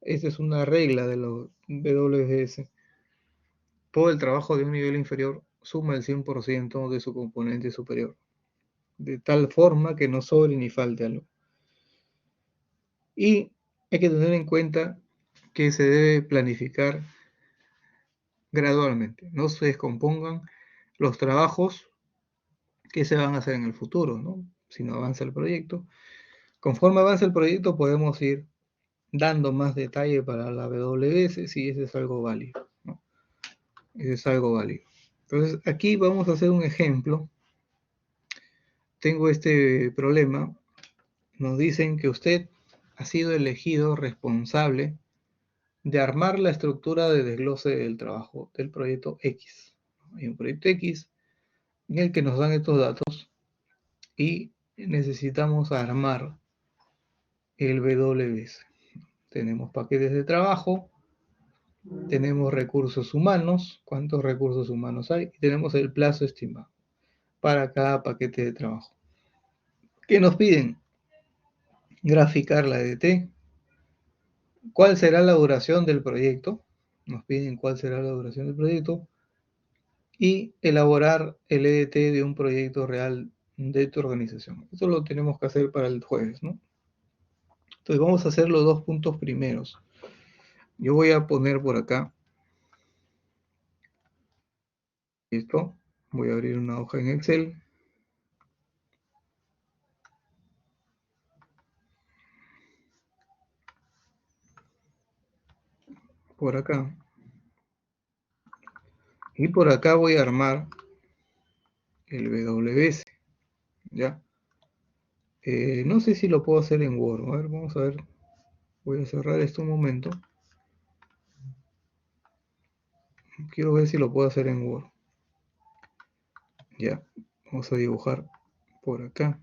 Esta es una regla de los WBS. Todo el trabajo de un nivel inferior suma el 100% de su componente superior, de tal forma que no sobre ni falte algo. Y hay que tener en cuenta que se debe planificar gradualmente, no se descompongan los trabajos que se van a hacer en el futuro, ¿no? Si no avanza el proyecto. Conforme avanza el proyecto podemos ir dando más detalle para la WS si ese es algo válido, ¿no? Ese es algo válido. Entonces aquí vamos a hacer un ejemplo. Tengo este problema. Nos dicen que usted ha sido elegido responsable de armar la estructura de desglose del trabajo del proyecto X. Hay un proyecto X en el que nos dan estos datos y necesitamos armar el WS. Tenemos paquetes de trabajo, tenemos recursos humanos, cuántos recursos humanos hay, y tenemos el plazo estimado para cada paquete de trabajo. ¿Qué nos piden? Graficar la EDT. ¿Cuál será la duración del proyecto? Nos piden cuál será la duración del proyecto. Y elaborar el EDT de un proyecto real de tu organización. Eso lo tenemos que hacer para el jueves, ¿no? Entonces vamos a hacer los dos puntos primeros. Yo voy a poner por acá, listo, voy a abrir una hoja en Excel. Por acá. Y por acá voy a armar el WS, ¿ya? No sé si lo puedo hacer en Word. A ver, vamos a ver. Voy a cerrar esto un momento. Quiero ver si lo puedo hacer en Word. Ya, vamos a dibujar por acá.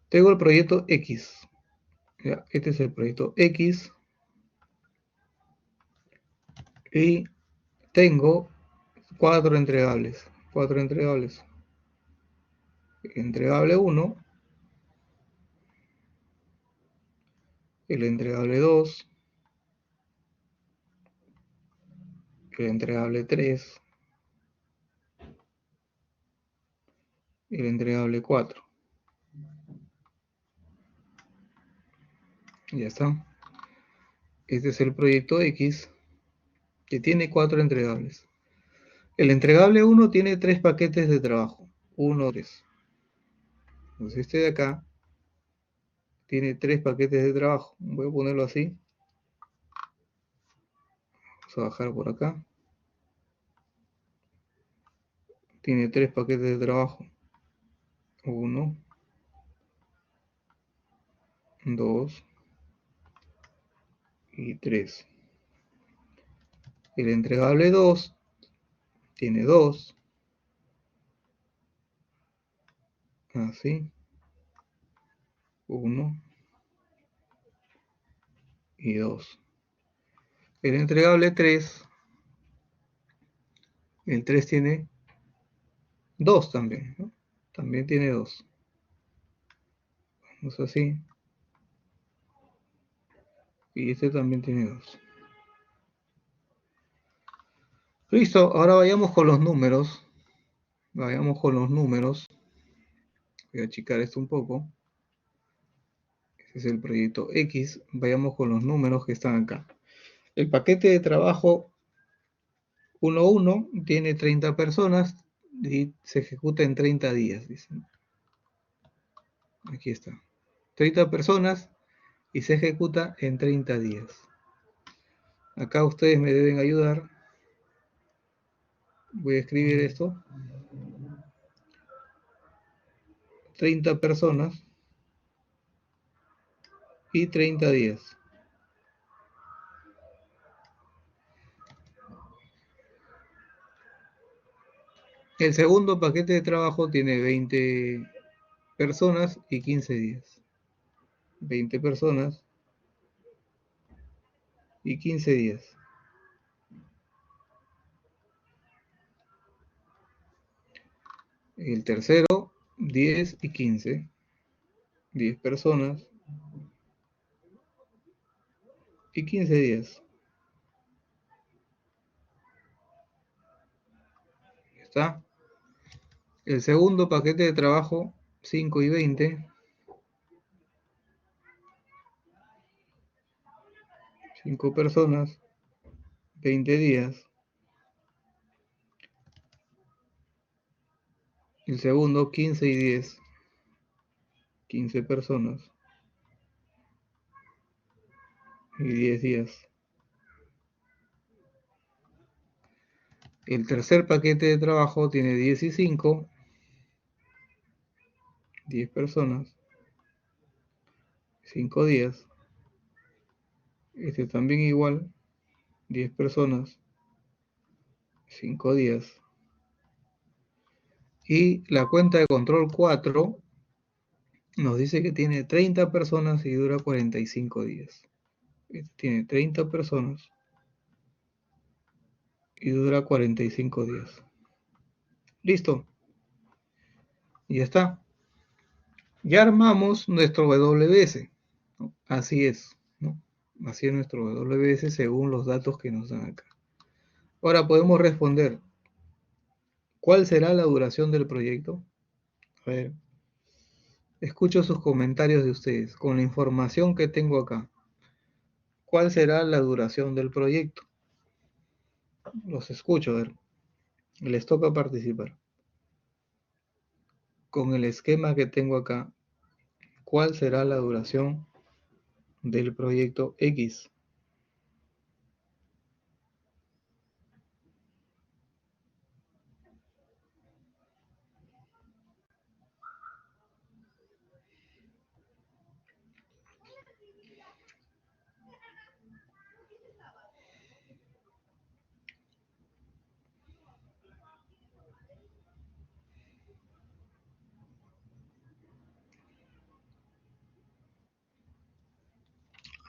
Tengo el proyecto X. Ya, este es el proyecto X. Y tengo cuatro entregables. Cuatro entregables. Entregable 1, el entregable 2, el entregable 3, el entregable 4. Ya está. Este es el proyecto X que tiene cuatro entregables. El entregable 1 tiene 3 paquetes de trabajo. 1, 3. Entonces este de acá tiene 3 paquetes de trabajo. Voy a ponerlo así. Vamos a bajar por acá. Tiene 3 paquetes de trabajo. 1, 2 y 3. El entregable 2 tiene 2. Así. 1 y 2. El entregable 3, el 3 tiene 2 también, ¿no? También tiene 2. Vamos así. Y este también tiene 2. Listo, ahora vayamos con los números. Vayamos con los números. Voy a achicar esto un poco. Este es el proyecto X. Vayamos con los números que están acá. El paquete de trabajo 1.1 tiene 30 personas y se ejecuta en 30 días, dicen. Aquí está. 30 personas y se ejecuta en 30 días. Acá ustedes me deben ayudar. Voy a escribir esto. 30 personas y 30 días. El segundo paquete de trabajo tiene 20 personas y 15 días. 20 personas y 15 días. El tercero, 10 y 15. 10 personas y 15 días. ¿Está? El segundo paquete de trabajo, 5 y 20. 5 personas, 20 días. El segundo, 15 y 10. 15 personas y 10 días. El tercer paquete de trabajo tiene 10 y 5. 10 personas, 5 días. Este también igual, 10 personas, 5 días. Y la cuenta de control 4 nos dice que tiene 30 personas y dura 45 días. Este tiene 30 personas y dura 45 días. Listo, y ya está. Ya armamos nuestro WS, ¿no? Así es, ¿no? Así es nuestro WS según los datos que nos dan acá. Ahora podemos responder, ¿cuál será la duración del proyecto? A ver, escucho sus comentarios de ustedes. Con la información que tengo acá, ¿cuál será la duración del proyecto? Los escucho, a ver. Les toca participar. Con el esquema que tengo acá, ¿cuál será la duración del proyecto X?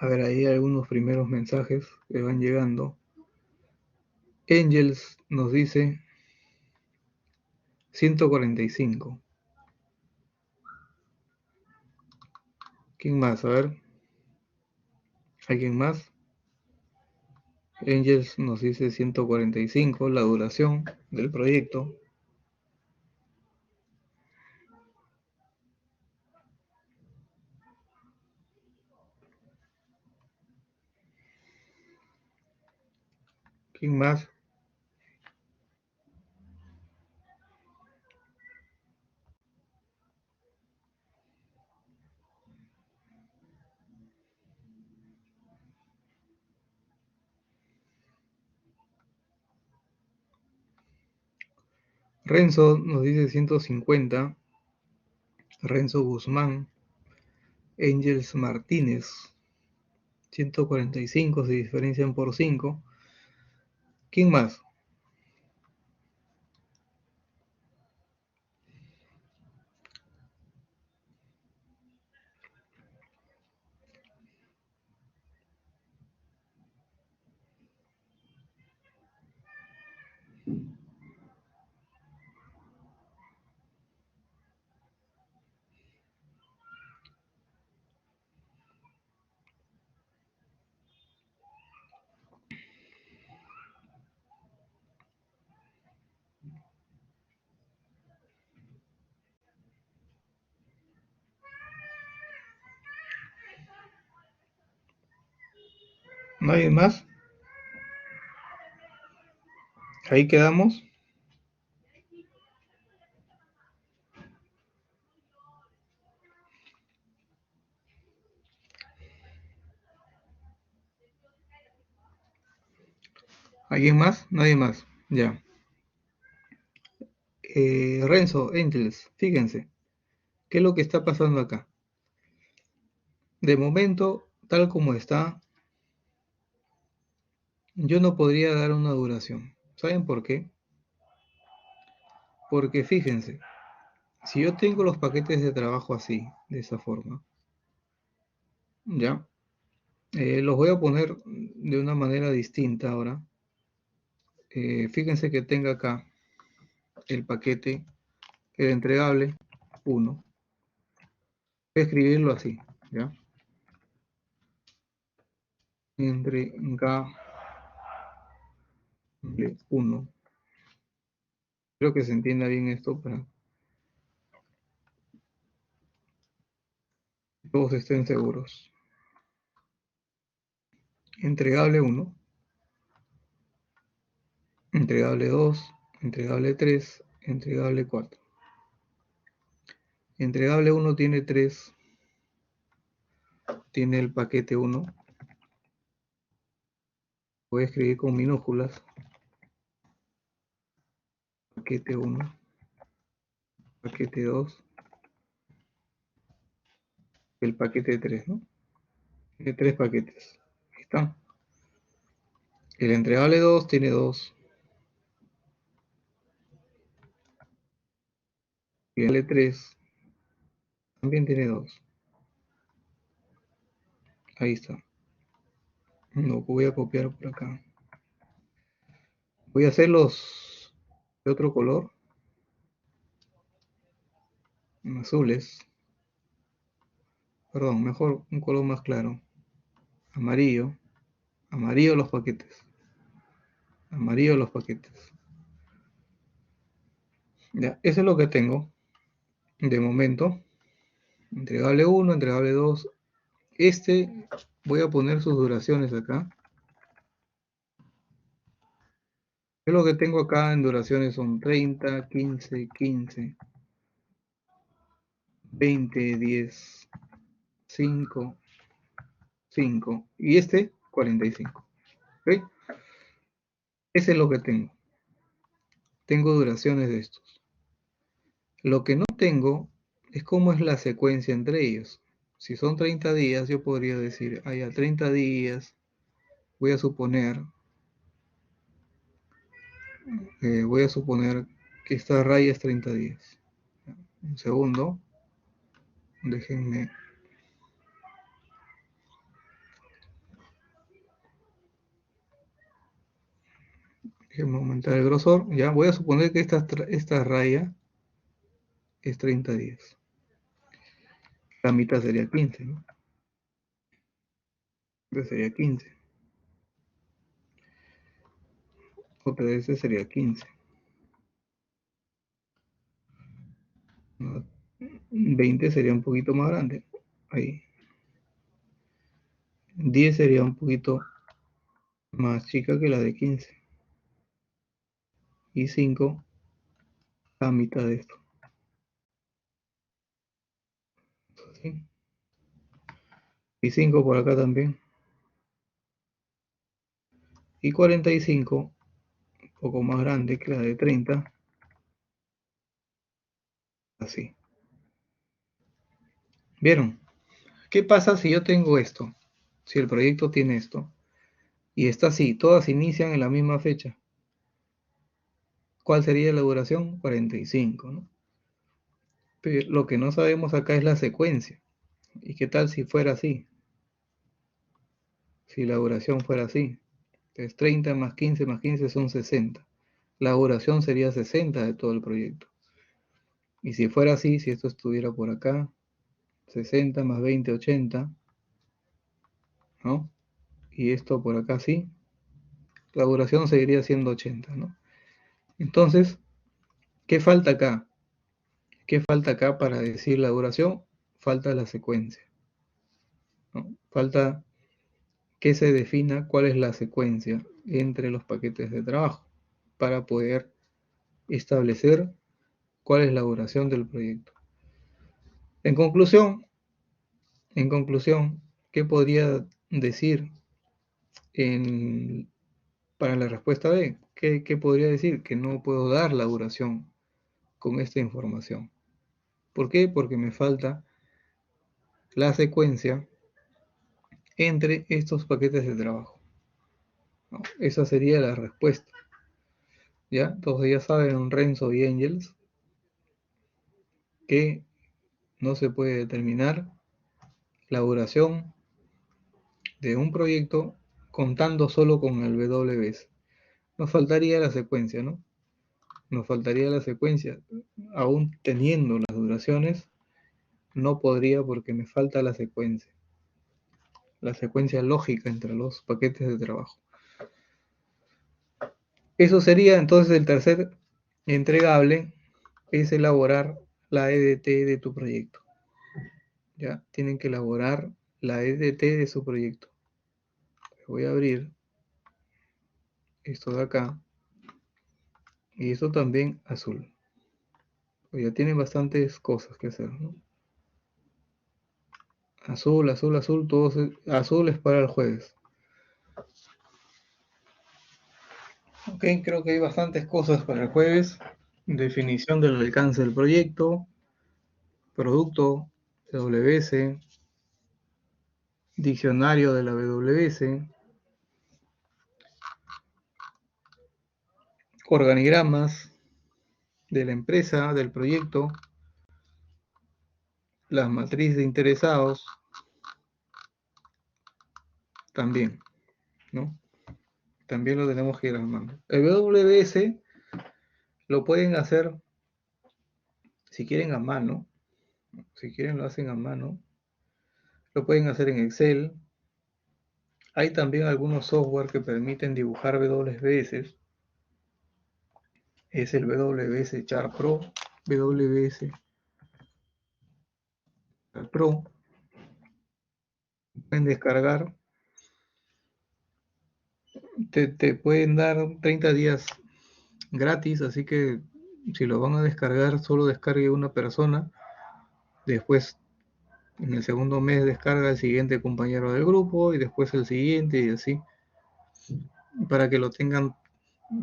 A ver, ahí hay algunos primeros mensajes que van llegando. Angels nos dice 145. ¿Quién más? A ver, ¿alguien más? Angels nos dice 145, la duración del proyecto. ¿Quién más? Renzo nos dice 150. Renzo Guzmán. Angels Martínez 145, se diferencian por 5. ¿Quién más? ¿Nadie más? Ahí quedamos. ¿Alguien más? Nadie más. Ya. Renzo, Angels, fíjense. ¿Qué es lo que está pasando acá? De momento, tal como está, yo no podría dar una duración. ¿Saben por qué? Porque fíjense, si yo tengo los paquetes de trabajo así, de esa forma, ya, los voy a poner de una manera distinta ahora. Fíjense que tenga acá el paquete, el entregable 1. Voy a escribirlo así, ¿ya? Entregable 1. Creo que se entienda bien esto para que todos estén seguros. Entregable 1, entregable 2, entregable 3, entregable 4. Entregable 1 tiene 3, tiene el paquete 1. Voy a escribir con minúsculas. Paquete 1, paquete 2, el paquete 3, ¿no? Tiene 3 paquetes. Ahí está. El entregable 2 tiene 2. Y el 3 también tiene 2. Ahí está. Lo voy a copiar por acá. Voy a hacerlos de otro color. Azules. Perdón, mejor un color más claro. Amarillo. Amarillo los paquetes. Amarillo los paquetes. Ya, eso es lo que tengo de momento. Entregable 1, entregable 2. Voy a poner sus duraciones acá. Yo lo que tengo acá en duraciones son 30, 15, 15, 20, 10, 5, 5 y 45. ¿Ok? Ese es lo que tengo. Tengo duraciones de estos. Lo que no tengo es cómo es la secuencia entre ellos. Si son 30 días, yo podría decir, a 30 días, voy a suponer que esta raya es 30 días. Un segundo. Déjenme aumentar el grosor. Ya, voy a suponer que esta raya es 30 días. La mitad sería 15, ¿no? Este sería 15. Otra vez este sería 15. 20 sería un poquito más grande. Ahí. 10 sería un poquito más chica que la de 15. Y 5, la mitad de esto. ¿Sí? Y 5 por acá también. Y 45, un poco más grande que la de 30. Así. ¿Vieron? ¿Qué pasa si yo tengo esto? Si el proyecto tiene esto. Y está así, todas inician en la misma fecha. ¿Cuál sería la duración? 45, ¿no? Pero lo que no sabemos acá es la secuencia. ¿Y qué tal si fuera así? Si la duración fuera así. Entonces 30 más 15 son 60. La duración sería 60 de todo el proyecto. Y si fuera así, si esto estuviera por acá, 60 más 20, 80, ¿no? Y esto por acá sí, la duración seguiría siendo 80, ¿no? Entonces, ¿qué falta acá? ¿Qué falta acá para decir la duración? Falta la secuencia, ¿no? Falta que se defina cuál es la secuencia entre los paquetes de trabajo para poder establecer cuál es la duración del proyecto. En conclusión, ¿qué podría decir para la respuesta B? ¿Qué podría decir? Que no puedo dar la duración con esta información. ¿Por qué? Porque me falta la secuencia entre estos paquetes de trabajo, ¿no? Esa sería la respuesta. ¿Ya? Entonces ya saben, Renzo y Engels, que no se puede determinar la duración de un proyecto contando solo con el WS. Nos faltaría la secuencia, ¿no? Nos faltaría la secuencia. Aún teniendo las duraciones, no podría porque me falta la secuencia lógica entre los paquetes de trabajo. Eso sería entonces el tercer entregable, es elaborar la EDT de tu proyecto. Ya tienen que elaborar la EDT de su proyecto. Voy a abrir esto de acá y esto también azul. Ya tienen bastantes cosas que hacer, ¿no? Azul, azul, azul, todos azul es para el jueves. Ok, creo que hay bastantes cosas para el jueves. Definición del alcance del proyecto, producto, WS, diccionario de la WS, organigramas de la empresa, del proyecto, las matrices de interesados, también, ¿no? También lo tenemos que ir armando. El WS lo pueden hacer, si quieren, a mano. Si quieren, lo hacen a mano. Lo pueden hacer en Excel. Hay también algunos software que permiten dibujar WS. Es el WS Chart Pro, WS Pro. Pueden descargar. Te pueden dar 30 días gratis, así que si lo van a descargar, solo descargue una persona. Después, en el segundo mes, descarga el siguiente compañero del grupo y después el siguiente y así, para que lo tengan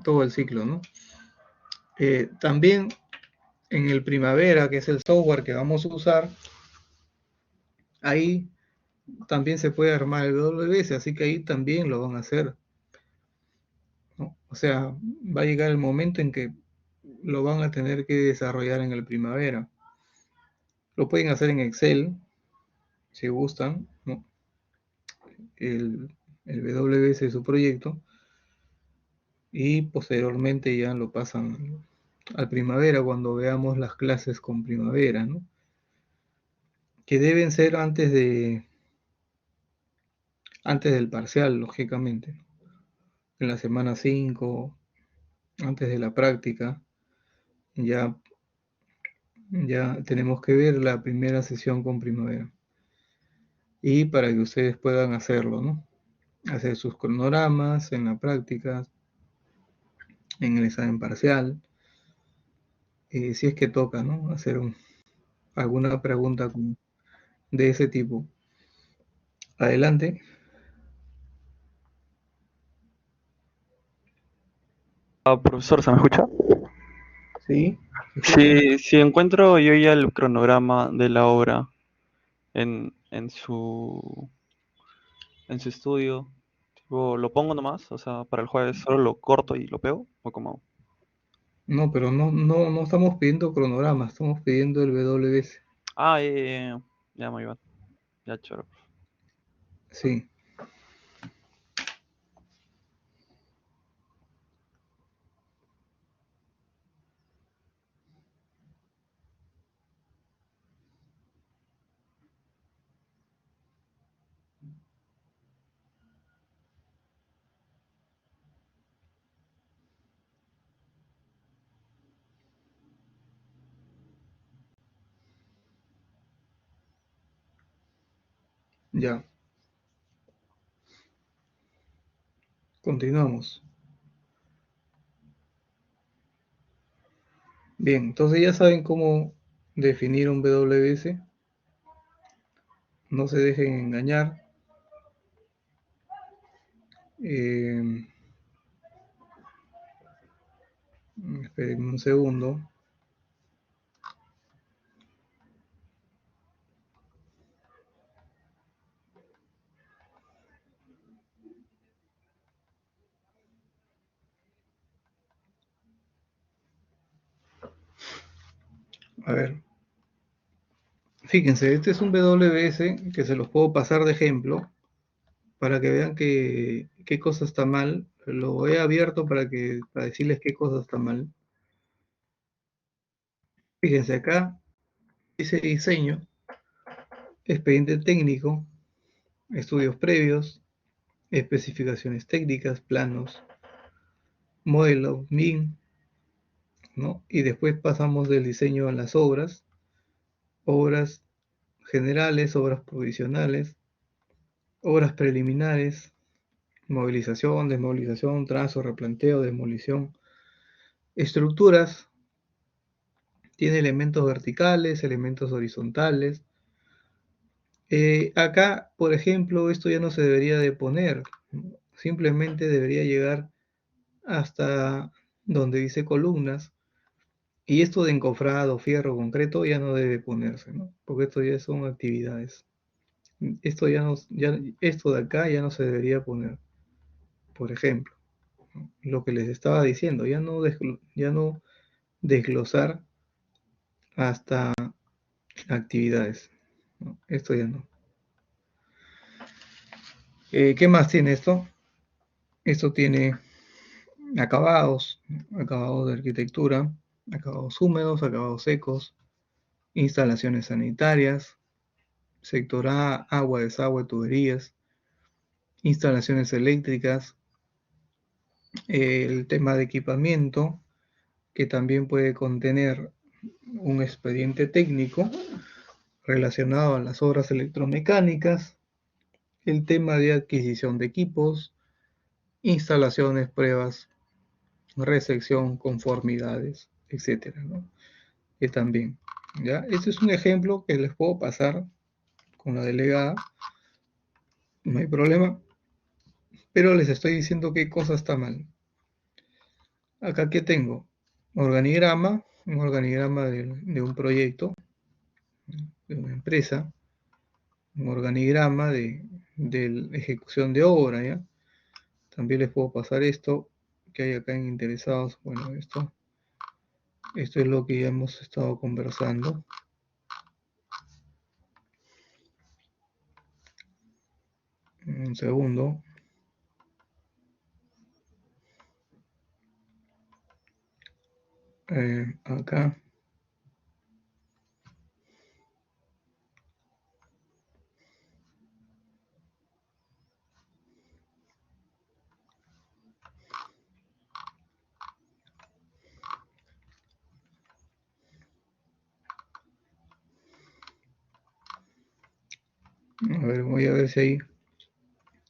todo el ciclo, ¿no? También en el Primavera, que es el software que vamos a usar, ahí también se puede armar el WS, así que ahí también lo van a hacer, ¿no? O sea, va a llegar el momento en que lo van a tener que desarrollar en el Primavera. Lo pueden hacer en Excel, si gustan, ¿no? el WS de su proyecto, y posteriormente ya lo pasan al Primavera cuando veamos las clases con Primavera, ¿no? Que deben ser antes del parcial, lógicamente, en la semana 5, antes de la práctica, ya, ya tenemos que ver la primera sesión con Primavera. Y para que ustedes puedan hacerlo, ¿no? Hacer sus cronogramas en la práctica, en el examen parcial, si es que toca, ¿no? Hacer alguna pregunta de ese tipo. Adelante. Profesor, ¿se me escucha? Sí, ¿se escucha? Si encuentro yo ya el cronograma de la obra en su estudio, tipo, ¿lo pongo nomás? O sea, para el jueves solo lo corto y lo pego, ¿o cómo? No, pero no estamos pidiendo cronogramas, estamos pidiendo el WS. Ah, ya muy bien, ya choro. Sí, ya. Continuamos. Bien, entonces ya saben cómo definir un WS. No se dejen engañar. Eh, esperen un segundo. A ver. Fíjense, este es un WS que se los puedo pasar de ejemplo para que vean qué cosa está mal. Lo he abierto para decirles qué cosa está mal. Fíjense acá, dice diseño, expediente técnico, estudios previos, especificaciones técnicas, planos, modelo, MIN, ¿no? Y después pasamos del diseño a las obras generales, obras provisionales, obras preliminares, movilización, desmovilización, trazo, replanteo, demolición, estructuras, tiene elementos verticales, elementos horizontales. Acá, por ejemplo, esto ya no se debería de poner, ¿no? Simplemente debería llegar hasta donde dice columnas, y esto de encofrado, fierro, concreto ya no debe ponerse, ¿no? Porque esto ya son actividades. Esto ya no, esto de acá ya no se debería poner, por ejemplo, ¿no? Lo que les estaba diciendo, ya no desglosar hasta actividades, ¿no? Esto ya no. ¿Qué más tiene esto? Esto tiene acabados, acabados de arquitectura, acabados húmedos, acabados secos, instalaciones sanitarias, sector A, agua, desagüe, tuberías, instalaciones eléctricas, el tema de equipamiento, que también puede contener un expediente técnico relacionado a las obras electromecánicas, el tema de adquisición de equipos, instalaciones, pruebas, recepción, conformidades, etcétera, ¿no? Que también, ¿ya? Este es un ejemplo que les puedo pasar con la delegada, no hay problema, pero les estoy diciendo qué cosa está mal. Acá que tengo organigrama, un organigrama de un proyecto, de una empresa, un organigrama de la ejecución de obra, ¿ya? También les puedo pasar esto que hay acá en interesados. Bueno, esto es lo que ya hemos estado conversando. Un segundo. Acá. A ver, voy a ver si hay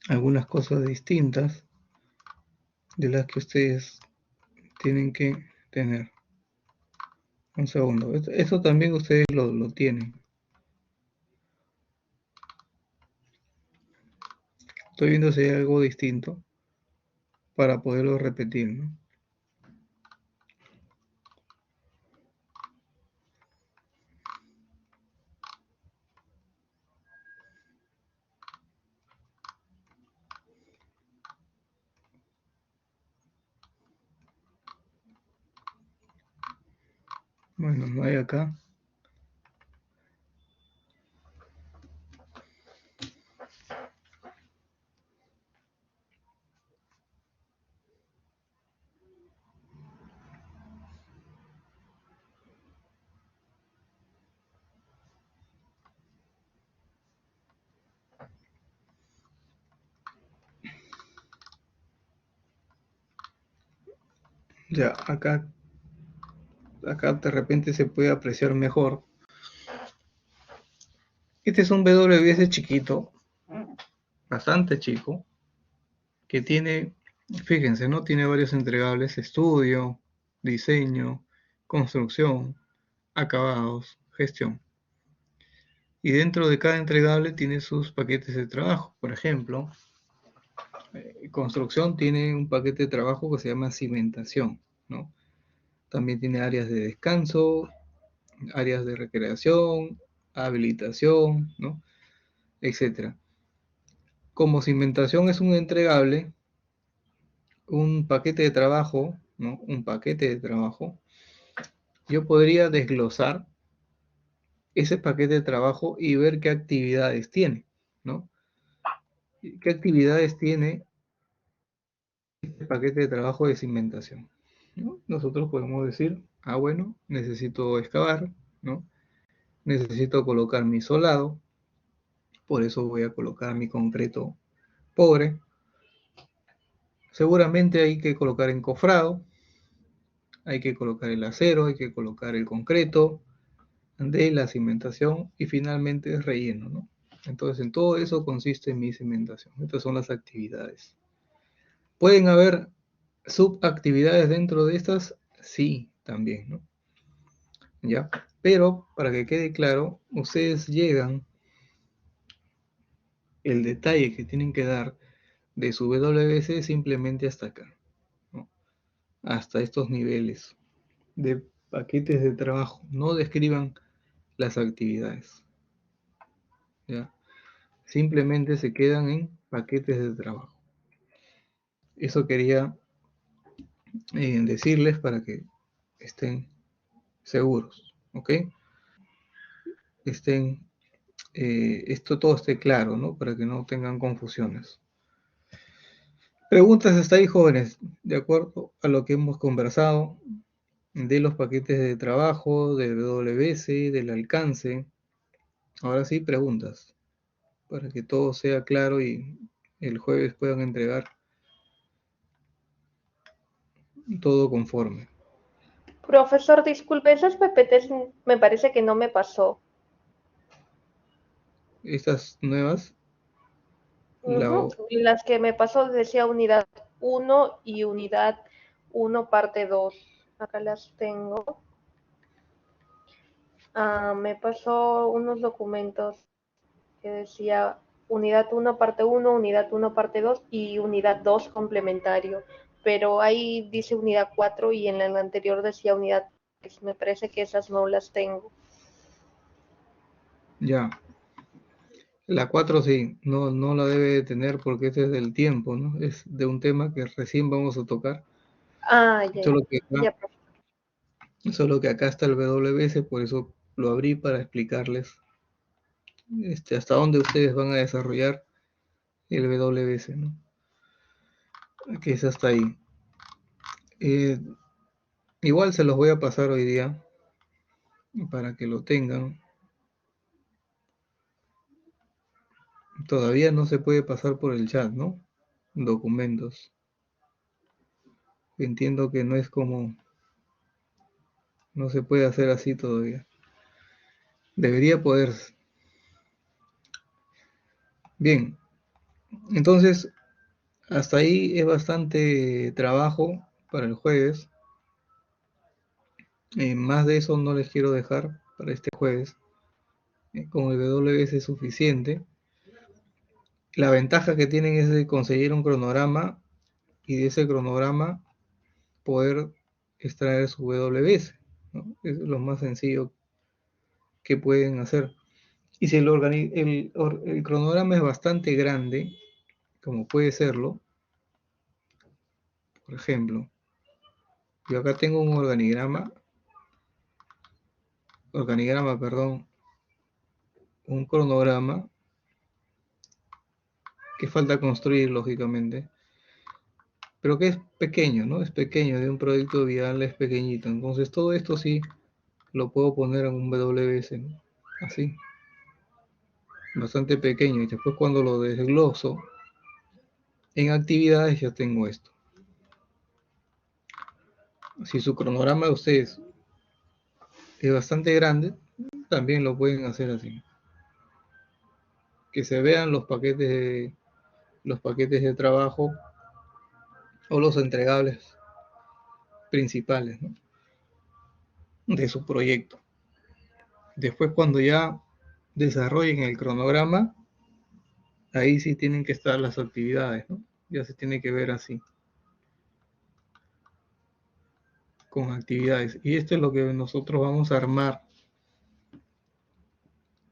algunas cosas distintas de las que ustedes tienen que tener. Un segundo. Esto también ustedes lo tienen. Estoy viendo si hay algo distinto para poderlo repetir, ¿no? Bueno, no hay acá. Ya, acá de repente se puede apreciar mejor. Este es un WS chiquito, bastante chico, que tiene, fíjense, ¿no? Tiene varios entregables: estudio, diseño, construcción, acabados, gestión. Y dentro de cada entregable tiene sus paquetes de trabajo. Por ejemplo, construcción tiene un paquete de trabajo que se llama cimentación, ¿no? También tiene áreas de descanso, áreas de recreación, habilitación, ¿no? Etcétera. Como cimentación es un entregable, un paquete de trabajo, ¿no? Un paquete de trabajo, yo podría desglosar ese paquete de trabajo y ver qué actividades tiene, ¿no? ¿Qué actividades tiene este paquete de trabajo de cimentación? ¿No? Nosotros podemos decir, bueno, necesito excavar, ¿no? Necesito colocar mi solado, por eso voy a colocar mi concreto pobre. Seguramente hay que colocar encofrado, hay que colocar el acero, hay que colocar el concreto de la cimentación y finalmente es relleno, ¿no? Entonces, en todo eso consiste mi cimentación. Estas son las actividades. ¿Pueden haber subactividades dentro de estas? Sí, también, ¿no? ¿Ya? Pero, para que quede claro, ustedes llegan el detalle que tienen que dar de su WBC simplemente hasta acá, ¿no? Hasta estos niveles de paquetes de trabajo. No describan las actividades, ¿ya? Simplemente se quedan en paquetes de trabajo. Eso quería decirles para que estén seguros, ¿ok? Esto todo esté claro, ¿no? Para que no tengan confusiones. Preguntas hasta ahí, jóvenes, de acuerdo a lo que hemos conversado de los paquetes de trabajo, del WS, del alcance. Ahora sí, preguntas, para que todo sea claro y el jueves puedan entregar todo conforme. Profesor, disculpe, esas PPTs me parece que no me pasó. Estas nuevas, Las que me pasó decía unidad 1 y unidad 1 parte 2. Acá las tengo. Me pasó unos documentos que decía unidad 1 parte 1, unidad 1 parte 2 y unidad 2 complementario. Pero ahí dice unidad 4 y en la anterior decía unidad 3. Me parece que esas no las tengo. ya. La 4 sí, no la debe de tener porque este es del tiempo, ¿no? Es de un tema que recién vamos a tocar. Ya, Solo que acá, ya. solo que acá está el WS, por eso lo abrí para explicarles hasta dónde ustedes van a desarrollar el WS, ¿no? Que es hasta ahí. Igual se los voy a pasar hoy día para que lo tengan. Todavía no se puede pasar por el chat, ¿no? Documentos. Entiendo que no es como, no se puede hacer así todavía. Debería poderse. Bien, entonces hasta ahí es bastante trabajo para el jueves. Más de eso no les quiero dejar para este jueves. Con el WS es suficiente. La ventaja que tienen es de conseguir un cronograma y de ese cronograma poder extraer su WS, ¿no? Es lo más sencillo que pueden hacer. Y si el cronograma es bastante grande, como puede serlo, por ejemplo, yo acá tengo un perdón, un cronograma que falta construir, lógicamente, pero que es pequeño, ¿no? Es pequeño, de un proyecto vial es pequeñito. Entonces todo esto sí lo puedo poner en un WS, ¿no? Así, bastante pequeño. Y después cuando lo desgloso en actividades ya tengo esto. Si su cronograma de ustedes es bastante grande, también lo pueden hacer así. Que se vean los paquetes de trabajo o los entregables principales, ¿no? De su proyecto. Después cuando ya desarrollen el cronograma, ahí sí tienen que estar las actividades, ¿no? Ya se tiene que ver así, con actividades. Y esto es lo que nosotros vamos a armar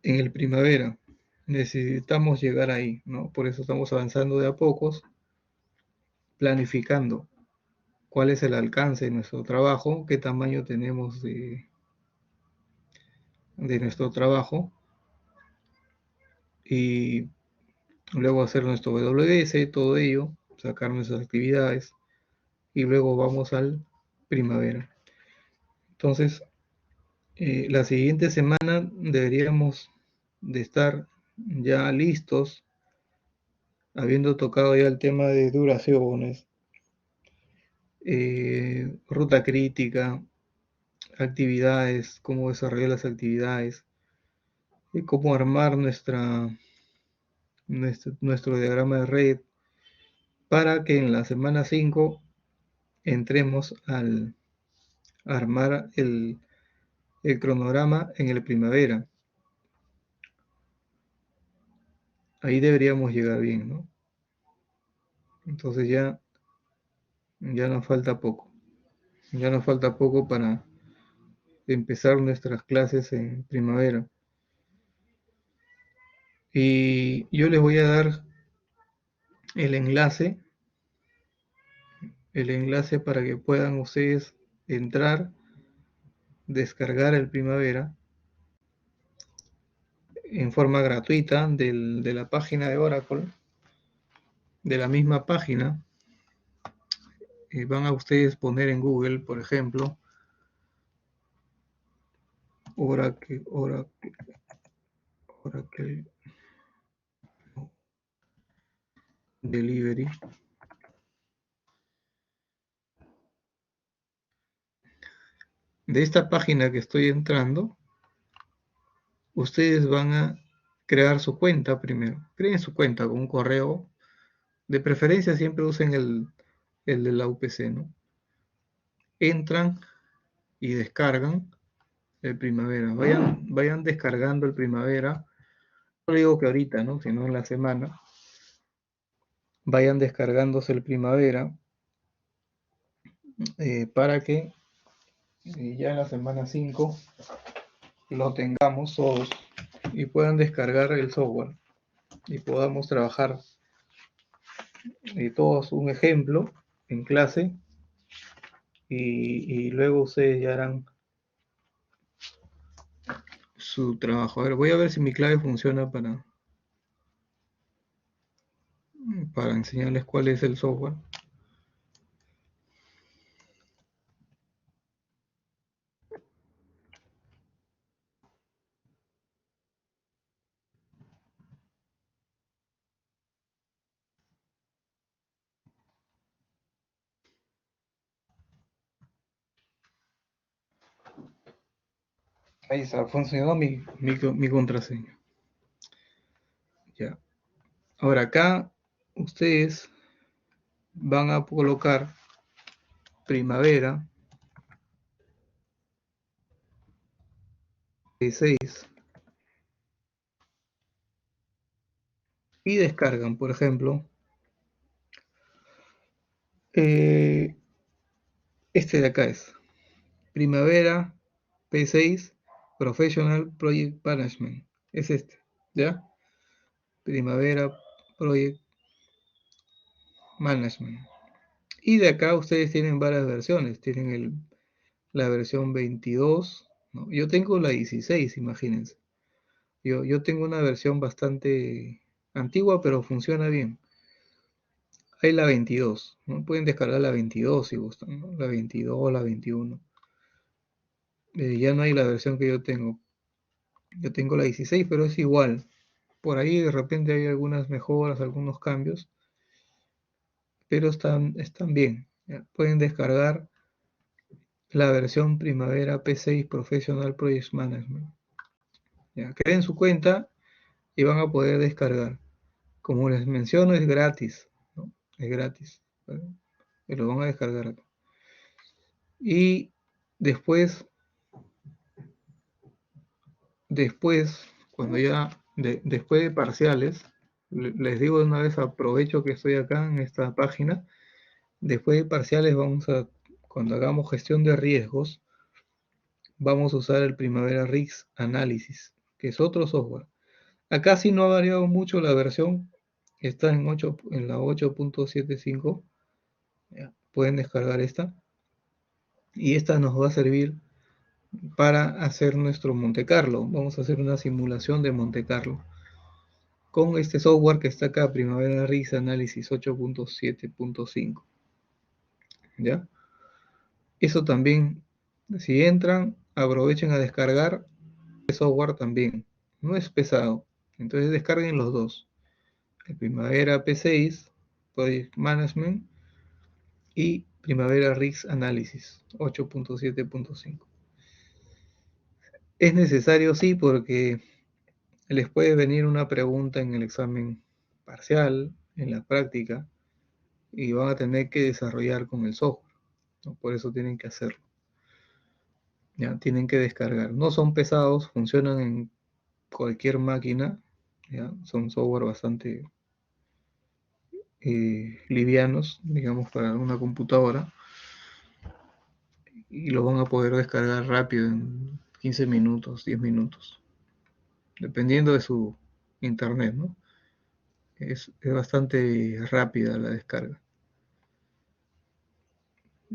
en el primavera. Necesitamos llegar ahí, ¿no? Por eso estamos avanzando de a pocos, planificando cuál es el alcance de nuestro trabajo, qué tamaño tenemos de nuestro trabajo y luego hacer nuestro WS, todo ello, sacar nuestras actividades y luego vamos al primavera. Entonces, la siguiente semana deberíamos de estar ya listos, habiendo tocado ya el tema de duraciones, ruta crítica, actividades, cómo desarrollar las actividades, y cómo armar nuestro diagrama de red para que en la semana 5 entremos al armar el cronograma en el primavera. Ahí deberíamos llegar bien, ¿no? Entonces ya nos falta poco. Ya nos falta poco para empezar nuestras clases en primavera. Y yo les voy a dar el enlace para que puedan ustedes entrar, descargar el primavera en forma gratuita de la página de Oracle, de la misma página. Van a ustedes poner en Google, por ejemplo, Oracle Delivery. De esta página que estoy entrando, ustedes van a crear su cuenta primero. Creen su cuenta con un correo. De preferencia siempre usen el de la UPC, ¿no? Entran y descargan el primavera. Vayan descargando el primavera. No digo que ahorita, ¿no? Sino en la semana. Vayan descargándose el primavera para que ya en la semana 5 lo tengamos todos y puedan descargar el software y podamos trabajar todos un ejemplo en clase y luego ustedes ya harán su trabajo. A ver, voy a ver si mi clave funciona para enseñarles cuál es el software. Ahí está, funcionó mi contraseña. Ya. Ahora acá ustedes van a colocar primavera P6 y descargan, por ejemplo, este de acá es Primavera P6 Professional Project Management. Es este, ¿ya? Primavera Project Management. Y de acá ustedes tienen varias versiones. Tienen la versión 22. ¿no? Yo tengo la 16, imagínense. Yo tengo una versión bastante antigua, pero funciona bien. Hay la 22. ¿no? Pueden descargar la 22 si gustan. ¿no? La 22, la 21. Ya no hay la versión que yo tengo. Yo tengo la 16, pero es igual. Por ahí de repente hay algunas mejoras, algunos cambios, pero están bien. ¿ya? Pueden descargar la versión Primavera P6 Professional Project Management. ¿ya? Creen su cuenta y van a poder descargar. Como les menciono, es gratis. ¿no? Es gratis. ¿vale? Y lo van a descargar acá. Y después, cuando ya, después de parciales, les digo de una vez, aprovecho que estoy acá en esta página. Después de parciales cuando hagamos gestión de riesgos, vamos a usar el Primavera Risk Analysis, que es otro software. Acá sí no ha variado mucho la versión, está en la 8.75. Pueden descargar esta. Y esta nos va a servir para hacer nuestro Monte Carlo. Vamos a hacer una simulación de Monte Carlo con este software que está acá, Primavera RIX Análisis 8.7.5. ¿Ya? Eso también, si entran, aprovechen a descargar el software también. No es pesado. Entonces descarguen los dos. El Primavera P6, Project Management, y Primavera RIX Análisis 8.7.5. Es necesario, sí, porque les puede venir una pregunta en el examen parcial, en la práctica, y van a tener que desarrollar con el software, ¿no? Por eso tienen que hacerlo. Ya, tienen que descargar. No son pesados, funcionan en cualquier máquina, ¿ya? Son software bastante livianos, digamos, para una computadora, y lo van a poder descargar rápido en 15 minutos, 10 minutos, dependiendo de su internet, ¿no? Es bastante rápida la descarga.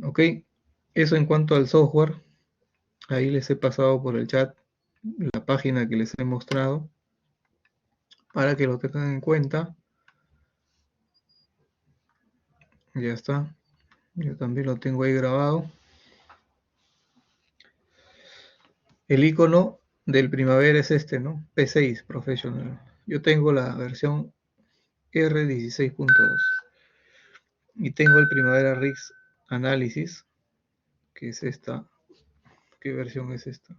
Ok, eso en cuanto al software. Ahí les he pasado por el chat la página que les he mostrado para que lo tengan en cuenta. Ya está. Yo también lo tengo ahí grabado. El icono del Primavera es este, ¿no? P6 Professional. Yo tengo la versión R16.2 y tengo el Primavera RIX Análisis, que es esta. ¿Qué versión es esta?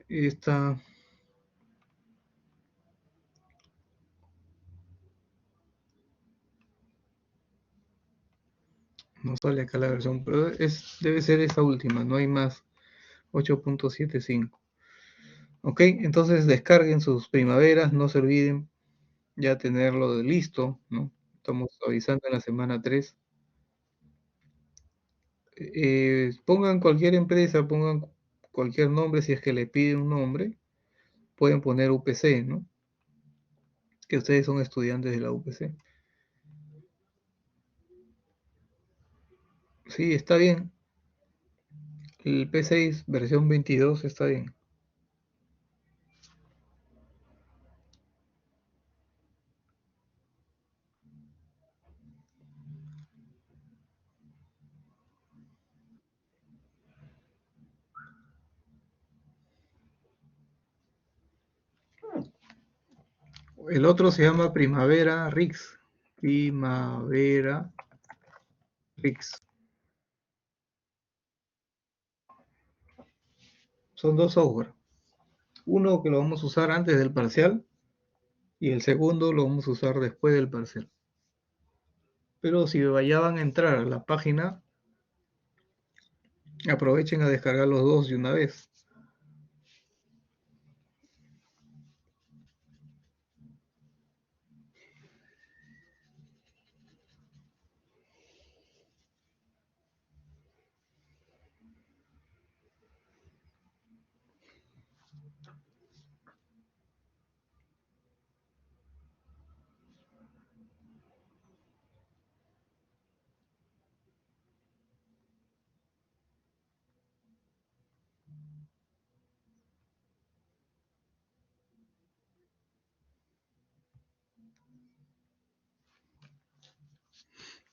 Esta no sale acá la versión, pero debe ser esa última, no hay más. 8.75. Ok, entonces descarguen sus primaveras, no se olviden ya tenerlo listo, ¿no? Estamos avisando en la semana 3. Pongan cualquier empresa, pongan cualquier nombre, si es que le piden un nombre, pueden poner UPC, ¿no? Que ustedes son estudiantes de la UPC. Sí, está bien. El P6 versión 22 está bien. El otro se llama Primavera RIX. Primavera RIX. Son dos software. Uno que lo vamos a usar antes del parcial y el segundo lo vamos a usar después del parcial. Pero si ya van a entrar a la página, aprovechen a descargar los dos de una vez.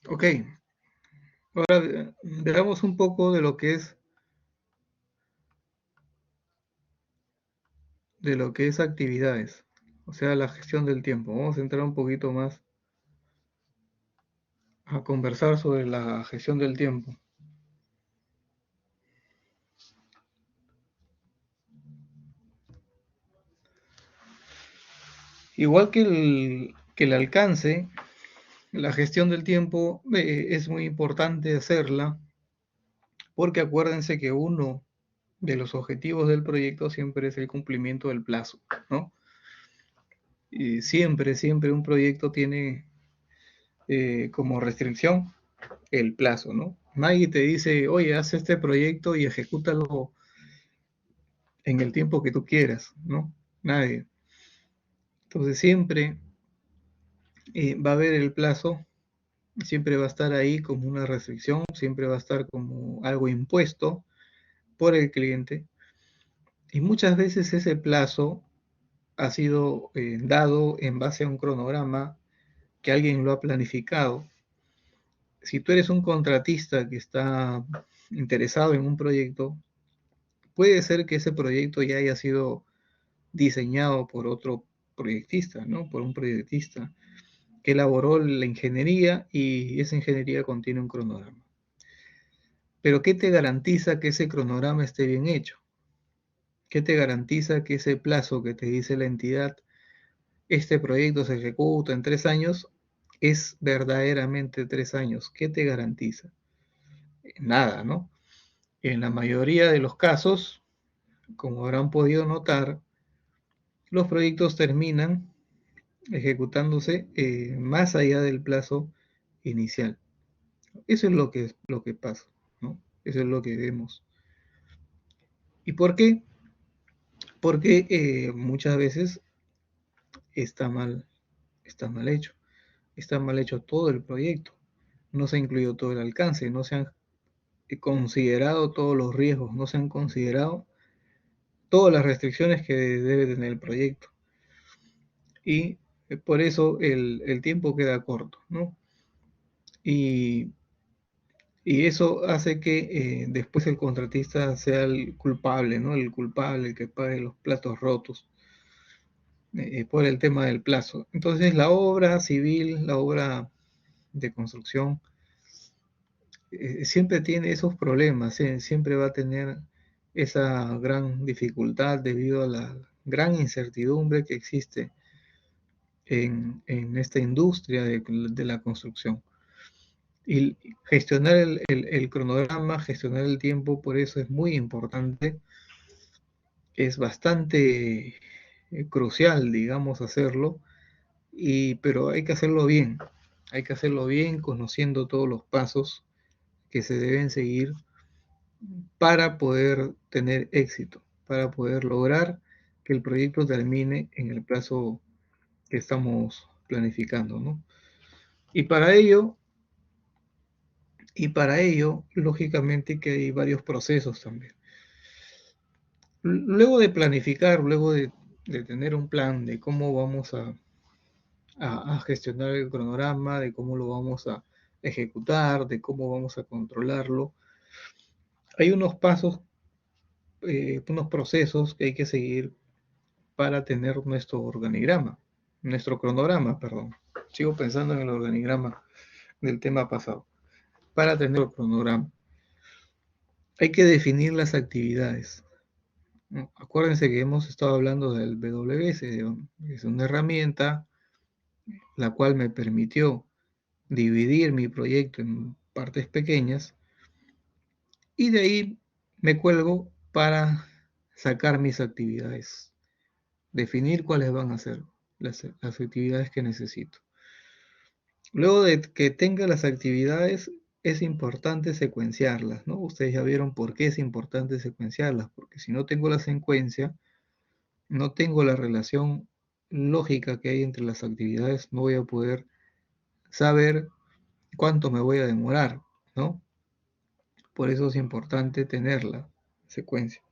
Ok, ahora veamos un poco de lo que es actividades, o sea, la gestión del tiempo. Vamos a entrar un poquito más a conversar sobre la gestión del tiempo. Igual que el alcance, la gestión del tiempo es muy importante hacerla, porque acuérdense que uno de los objetivos del proyecto siempre es el cumplimiento del plazo, ¿no? Y siempre un proyecto tiene como restricción el plazo, ¿no? Nadie te dice, oye, haz este proyecto y ejecútalo en el tiempo que tú quieras, ¿no? Nadie. Entonces siempre va a haber el plazo, siempre va a estar ahí como una restricción, siempre va a estar como algo impuesto por el cliente. Y muchas veces ese plazo ha sido dado en base a un cronograma que alguien lo ha planificado. Si tú eres un contratista que está interesado en un proyecto, puede ser que ese proyecto ya haya sido diseñado por otro proyectista, ¿no? Por un proyectista que elaboró la ingeniería y esa ingeniería contiene un cronograma. Pero ¿qué te garantiza que ese cronograma esté bien hecho? ¿Qué te garantiza que ese plazo que te dice la entidad, este proyecto se ejecuta en 3 años, es verdaderamente 3 años? ¿Qué te garantiza? Nada, ¿no? En la mayoría de los casos, como habrán podido notar, los proyectos terminan ejecutándose más allá del plazo inicial. Eso es lo que pasa, ¿no? Eso es lo que vemos. ¿Y por qué? Porque muchas veces está mal hecho. Está mal hecho todo el proyecto. No se ha incluido todo el alcance, no se han considerado todos los riesgos, no se han considerado todas las restricciones que debe tener el proyecto. Y por eso el tiempo queda corto, ¿no? Y eso hace que después el contratista sea el culpable, ¿no? El culpable, el que pague los platos rotos por el tema del plazo. Entonces la obra civil, la obra de construcción, siempre tiene esos problemas, siempre va a tener esa gran dificultad debido a la gran incertidumbre que existe en esta industria de la construcción. Y gestionar el cronograma, gestionar el tiempo, por eso es muy importante, es bastante crucial, digamos, hacerlo, pero hay que hacerlo bien, conociendo todos los pasos que se deben seguir para poder tener éxito, para poder lograr que el proyecto termine en el plazo que estamos planificando, ¿no? Y para ello, lógicamente que hay varios procesos también. Luego de planificar, luego de tener un plan de cómo vamos a gestionar el cronograma, de cómo lo vamos a ejecutar, de cómo vamos a controlarlo, hay unos pasos, unos procesos que hay que seguir para tener nuestro organigrama, nuestro cronograma, perdón. Sigo pensando en el organigrama del tema pasado. Para tener el cronograma, hay que definir las actividades. Acuérdense que hemos estado hablando del BWS, es una herramienta la cual me permitió dividir mi proyecto en partes pequeñas y de ahí me cuelgo para sacar mis actividades, definir cuáles van a ser las actividades que necesito. Luego de que tenga las actividades, es importante secuenciarlas, ¿no? Ustedes ya vieron por qué es importante secuenciarlas, porque si no tengo la secuencia, no tengo la relación lógica que hay entre las actividades, no voy a poder saber cuánto me voy a demorar, ¿no? Por eso es importante tener la secuencia.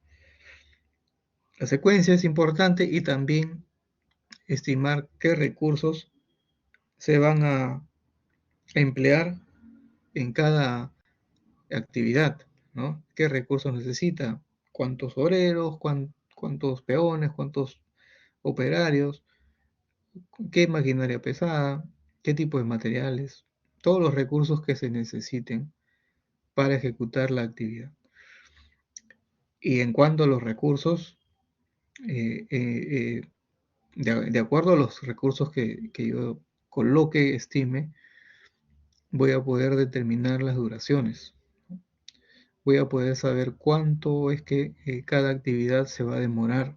La secuencia es importante y también estimar qué recursos se van a emplear en cada actividad, ¿no? ¿Qué recursos necesita? ¿Cuántos obreros? ¿Cuántos peones? ¿Cuántos operarios? ¿Qué maquinaria pesada? ¿Qué tipo de materiales? Todos los recursos que se necesiten para ejecutar la actividad. Y en cuanto a los recursos, de acuerdo a los recursos que yo coloque, estime, voy a poder determinar las duraciones. Voy a poder saber cuánto es que cada actividad se va a demorar,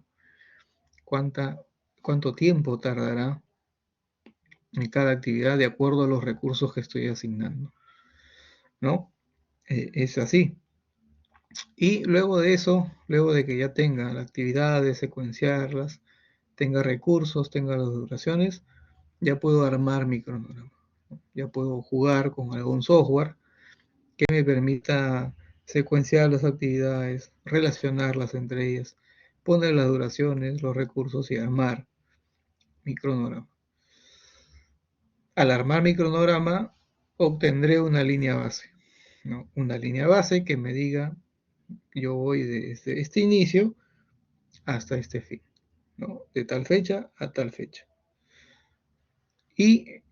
cuánto tiempo tardará en cada actividad de acuerdo a los recursos que estoy asignando, ¿no? Es así. Y luego de eso, luego de que ya tenga las actividades, secuenciarlas, tenga recursos, tenga las duraciones, ya puedo armar mi cronograma. Ya puedo jugar con algún software que me permita secuenciar las actividades, relacionarlas entre ellas, poner las duraciones, los recursos y armar mi cronograma. Al armar mi cronograma, obtendré una línea base, ¿no? Una línea base que me diga, yo voy desde este inicio hasta este fin, ¿no? De tal fecha a tal fecha. Y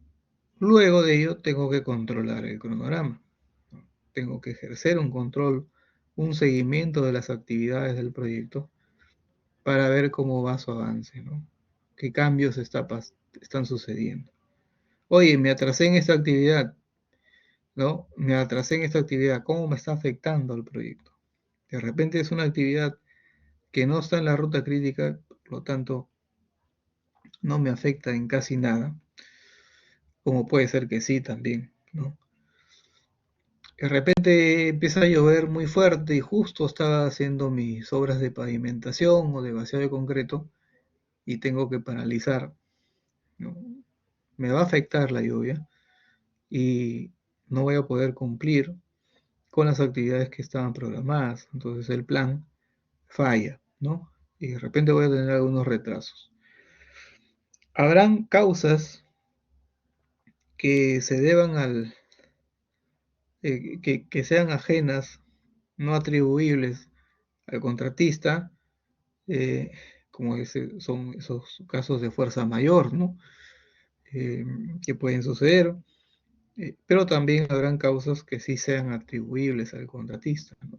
luego de ello tengo que controlar el cronograma, ¿no? Tengo que ejercer un control, un seguimiento de las actividades del proyecto para ver cómo va su avance, ¿no? Qué cambios están sucediendo. Oye, me atrasé en esta actividad, ¿no? Me atrasé en esta actividad, ¿cómo me está afectando al proyecto? De repente es una actividad que no está en la ruta crítica, por lo tanto, no me afecta en casi nada, como puede ser que sí también, ¿no? De repente empieza a llover muy fuerte y justo estaba haciendo mis obras de pavimentación o de vaciado de concreto y tengo que paralizar, ¿no? Me va a afectar la lluvia y no voy a poder cumplir con las actividades que estaban programadas. Entonces el plan falla, ¿no? Y de repente voy a tener algunos retrasos. Habrán causas que se deban que sean ajenas, no atribuibles al contratista, eh, como son esos casos de fuerza mayor, ¿no? Que pueden suceder, pero también habrán causas que sí sean atribuibles al contratista, ¿no?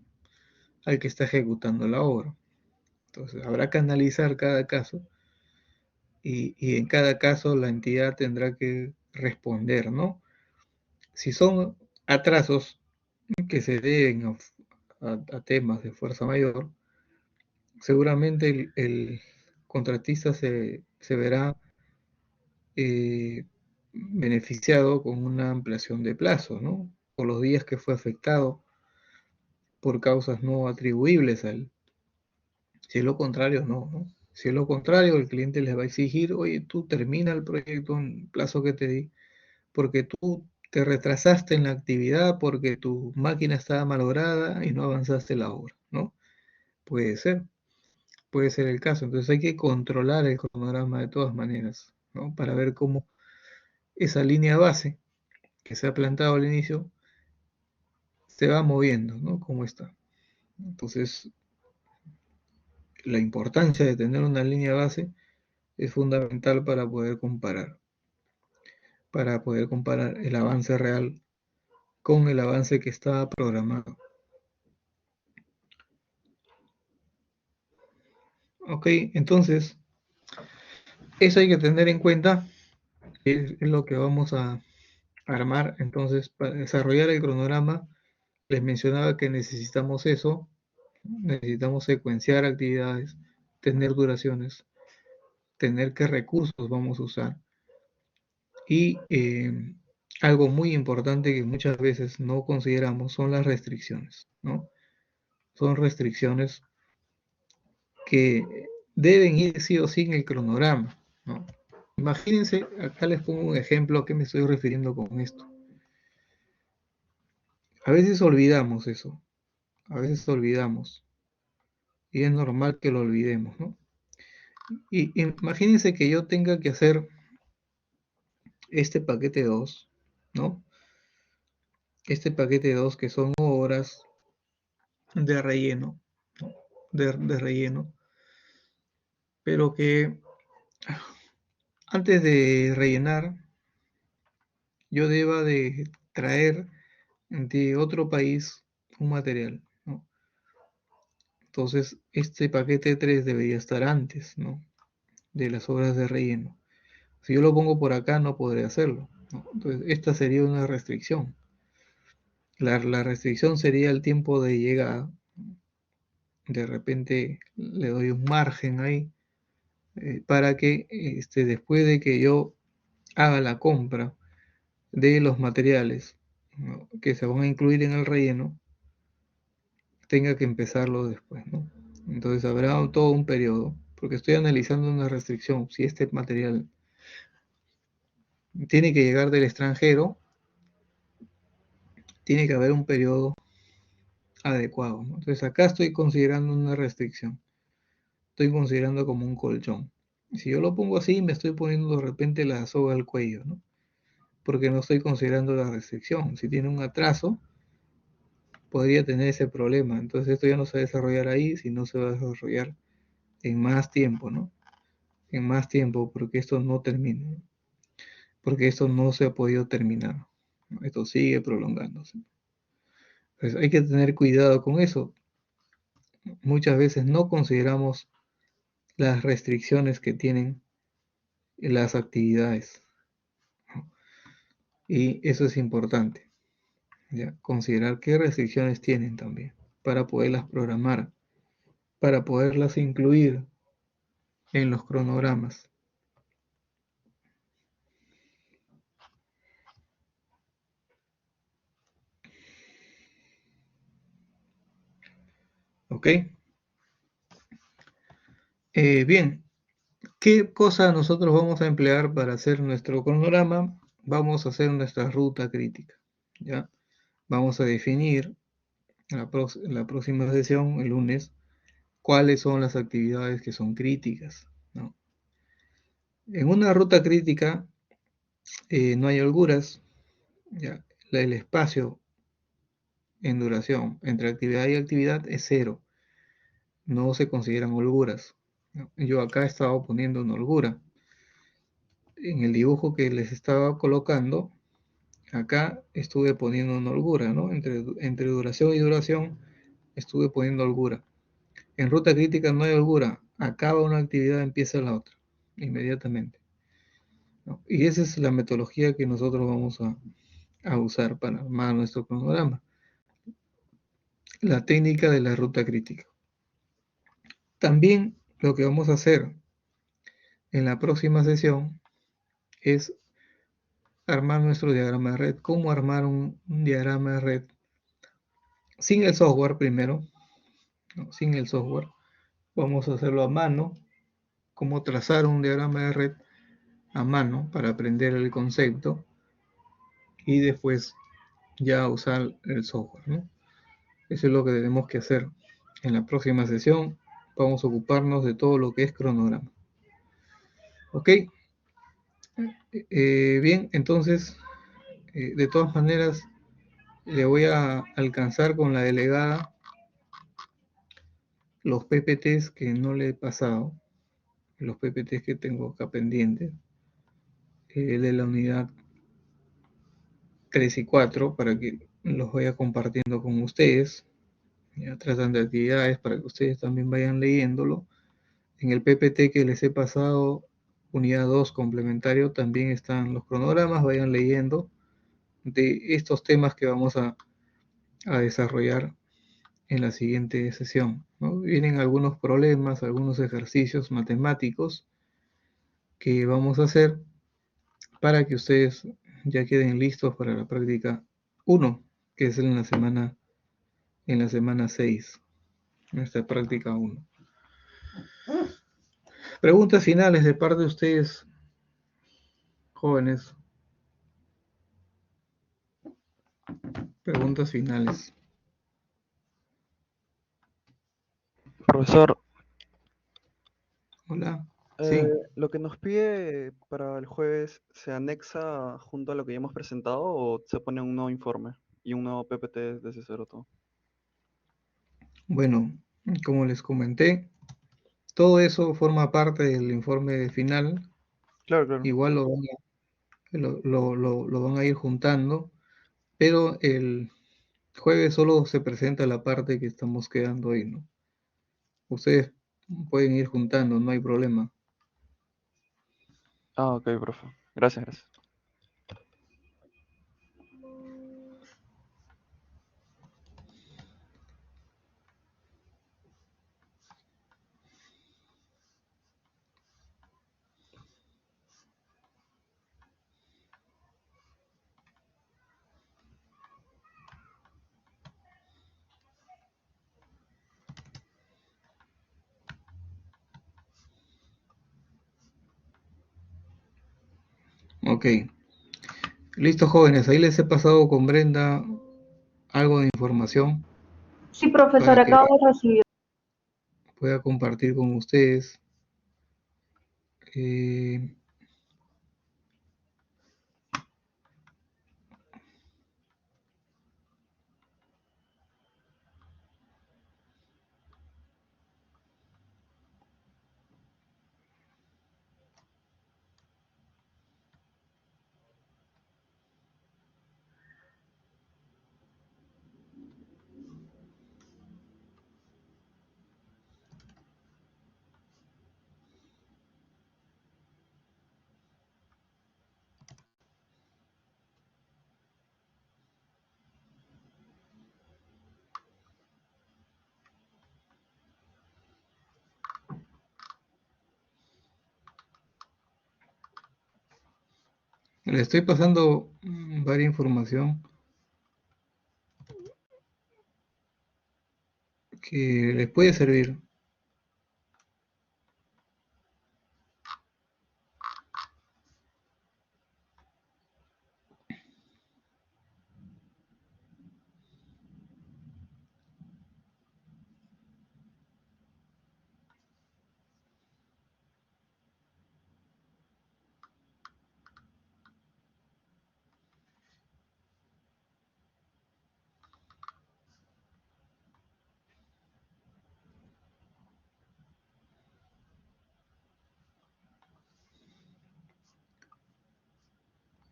Al que está ejecutando la obra. Entonces habrá que analizar cada caso y en cada caso la entidad tendrá que responder, ¿no? Si son atrasos que se deben a temas de fuerza mayor, seguramente el contratista se verá beneficiado con una ampliación de plazo, ¿no? Por los días que fue afectado por causas no atribuibles a él. Si es lo contrario, no, ¿no? Si es lo contrario, el cliente les va a exigir, oye, tú termina el proyecto en el plazo que te di, porque tú te retrasaste en la actividad, porque tu máquina estaba malograda y no avanzaste la obra, ¿no? Puede ser el caso. Entonces hay que controlar el cronograma de todas maneras, ¿no? Para ver cómo esa línea base que se ha plantado al inicio se va moviendo, ¿no? Cómo está. Entonces, la importancia de tener una línea base es fundamental para poder comparar el avance real con el avance que estaba programado. Ok, entonces, eso hay que tener en cuenta, es lo que vamos a armar. Entonces, para desarrollar el cronograma, les mencionaba que necesitamos eso, necesitamos secuenciar actividades, tener duraciones, tener qué recursos vamos a usar. Y algo muy importante que muchas veces no consideramos son las restricciones, ¿no? Son restricciones que deben ir sí o sí en el cronograma, ¿no? Imagínense, acá les pongo un ejemplo a qué me estoy refiriendo con esto. A veces olvidamos eso, a veces olvidamos, y es normal que lo olvidemos, ¿no? Y imagínense que yo tenga que hacer este paquete 2, ¿no? Este paquete 2 que son horas de relleno, ¿no? de relleno, pero que antes de rellenar yo deba de traer de otro país un material, ¿no? Entonces este paquete 3 debería estar antes, ¿no? De las horas de relleno. Si yo lo pongo por acá no podré hacerlo, ¿no? Entonces esta sería una restricción. La restricción sería el tiempo de llegada. De repente le doy un margen ahí para que después de que yo haga la compra de los materiales, ¿no?, que se van a incluir en el relleno, tenga que empezarlo después, ¿no? Entonces habrá todo un periodo, porque estoy analizando una restricción. Si este material tiene que llegar del extranjero, tiene que haber un periodo adecuado, ¿no? Entonces acá estoy considerando una restricción, estoy considerando como un colchón. Si yo lo pongo así, me estoy poniendo de repente la soga al cuello, ¿no? Porque no estoy considerando la restricción. Si tiene un atraso, podría tener ese problema. Entonces esto ya no se va a desarrollar ahí, sino se va a desarrollar en más tiempo, ¿no? En más tiempo, porque esto no termina, ¿no? Porque esto no se ha podido terminar, ¿no? Esto sigue prolongándose. Pues hay que tener cuidado con eso. Muchas veces no consideramos las restricciones que tienen las actividades, ¿no? Y eso es importante, ¿ya? Considerar qué restricciones tienen también para poderlas programar, para poderlas incluir en los cronogramas. ¿Ok? Bien, ¿qué cosa nosotros vamos a emplear para hacer nuestro cronograma? Vamos a hacer nuestra ruta crítica, ¿ya? Vamos a definir en la próxima sesión, el lunes, cuáles son las actividades que son críticas, ¿no? En una ruta crítica no hay holguras, ¿ya? El espacio en duración entre actividad y actividad es cero, no se consideran holguras, ¿no? Yo acá he estado poniendo una holgura. En el dibujo que les estaba colocando, acá estuve poniendo una holgura, ¿no? Entre duración y duración estuve poniendo holgura. En ruta crítica no hay holgura, acaba una actividad, empieza la otra, inmediatamente, ¿no? Y esa es la metodología que nosotros vamos a usar para armar nuestro cronograma, la técnica de la ruta crítica. También lo que vamos a hacer en la próxima sesión es armar nuestro diagrama de red. ¿Cómo armar un diagrama de red? Sin el software primero, ¿no? Sin el software. Vamos a hacerlo a mano. Cómo trazar un diagrama de red a mano para aprender el concepto y después ya usar el software, ¿no? Eso es lo que tenemos que hacer. En la próxima sesión vamos a ocuparnos de todo lo que es cronograma. ¿Ok? Bien, entonces, de todas maneras, le voy a alcanzar con la delegada los PPTs que no le he pasado, los PPTs que tengo acá pendientes, de la unidad 3 y 4, para que los vaya compartiendo con ustedes. Ya tratan de actividades para que ustedes también vayan leyéndolo. En el PPT que les he pasado, unidad 2 complementario, también están los cronogramas, vayan leyendo de estos temas que vamos a desarrollar en la siguiente sesión, ¿no? Vienen algunos problemas, algunos ejercicios matemáticos que vamos a hacer para que ustedes ya queden listos para la práctica 1, que es en la semana 6, nuestra práctica 1. Preguntas finales de parte de ustedes, jóvenes. Preguntas finales. Profesor, Hola. eh, Sí. ¿lo que nos pide para el jueves se anexa junto a lo que ya hemos presentado o se pone un nuevo informe y un nuevo PPT desde cero todo? Bueno, como les comenté, todo eso forma parte del informe final. Claro, claro. Igual lo van a ir juntando, pero el jueves solo se presenta la parte que estamos quedando hoy, ¿no? Ustedes pueden ir juntando, no hay problema. Ah, ok, profe. Gracias, gracias. Ok. Listo, jóvenes. Ahí les he pasado con Brenda algo de información Sí, profesor, para que acabo de recibir. pueda compartir con ustedes. Le estoy pasando varias información que les puede servir.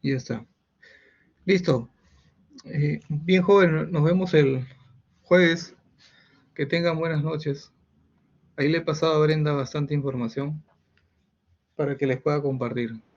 Y ya está. Listo. Bien, joven, nos vemos el jueves. Que tengan buenas noches. Ahí le he pasado a Brenda bastante información para que les pueda compartir.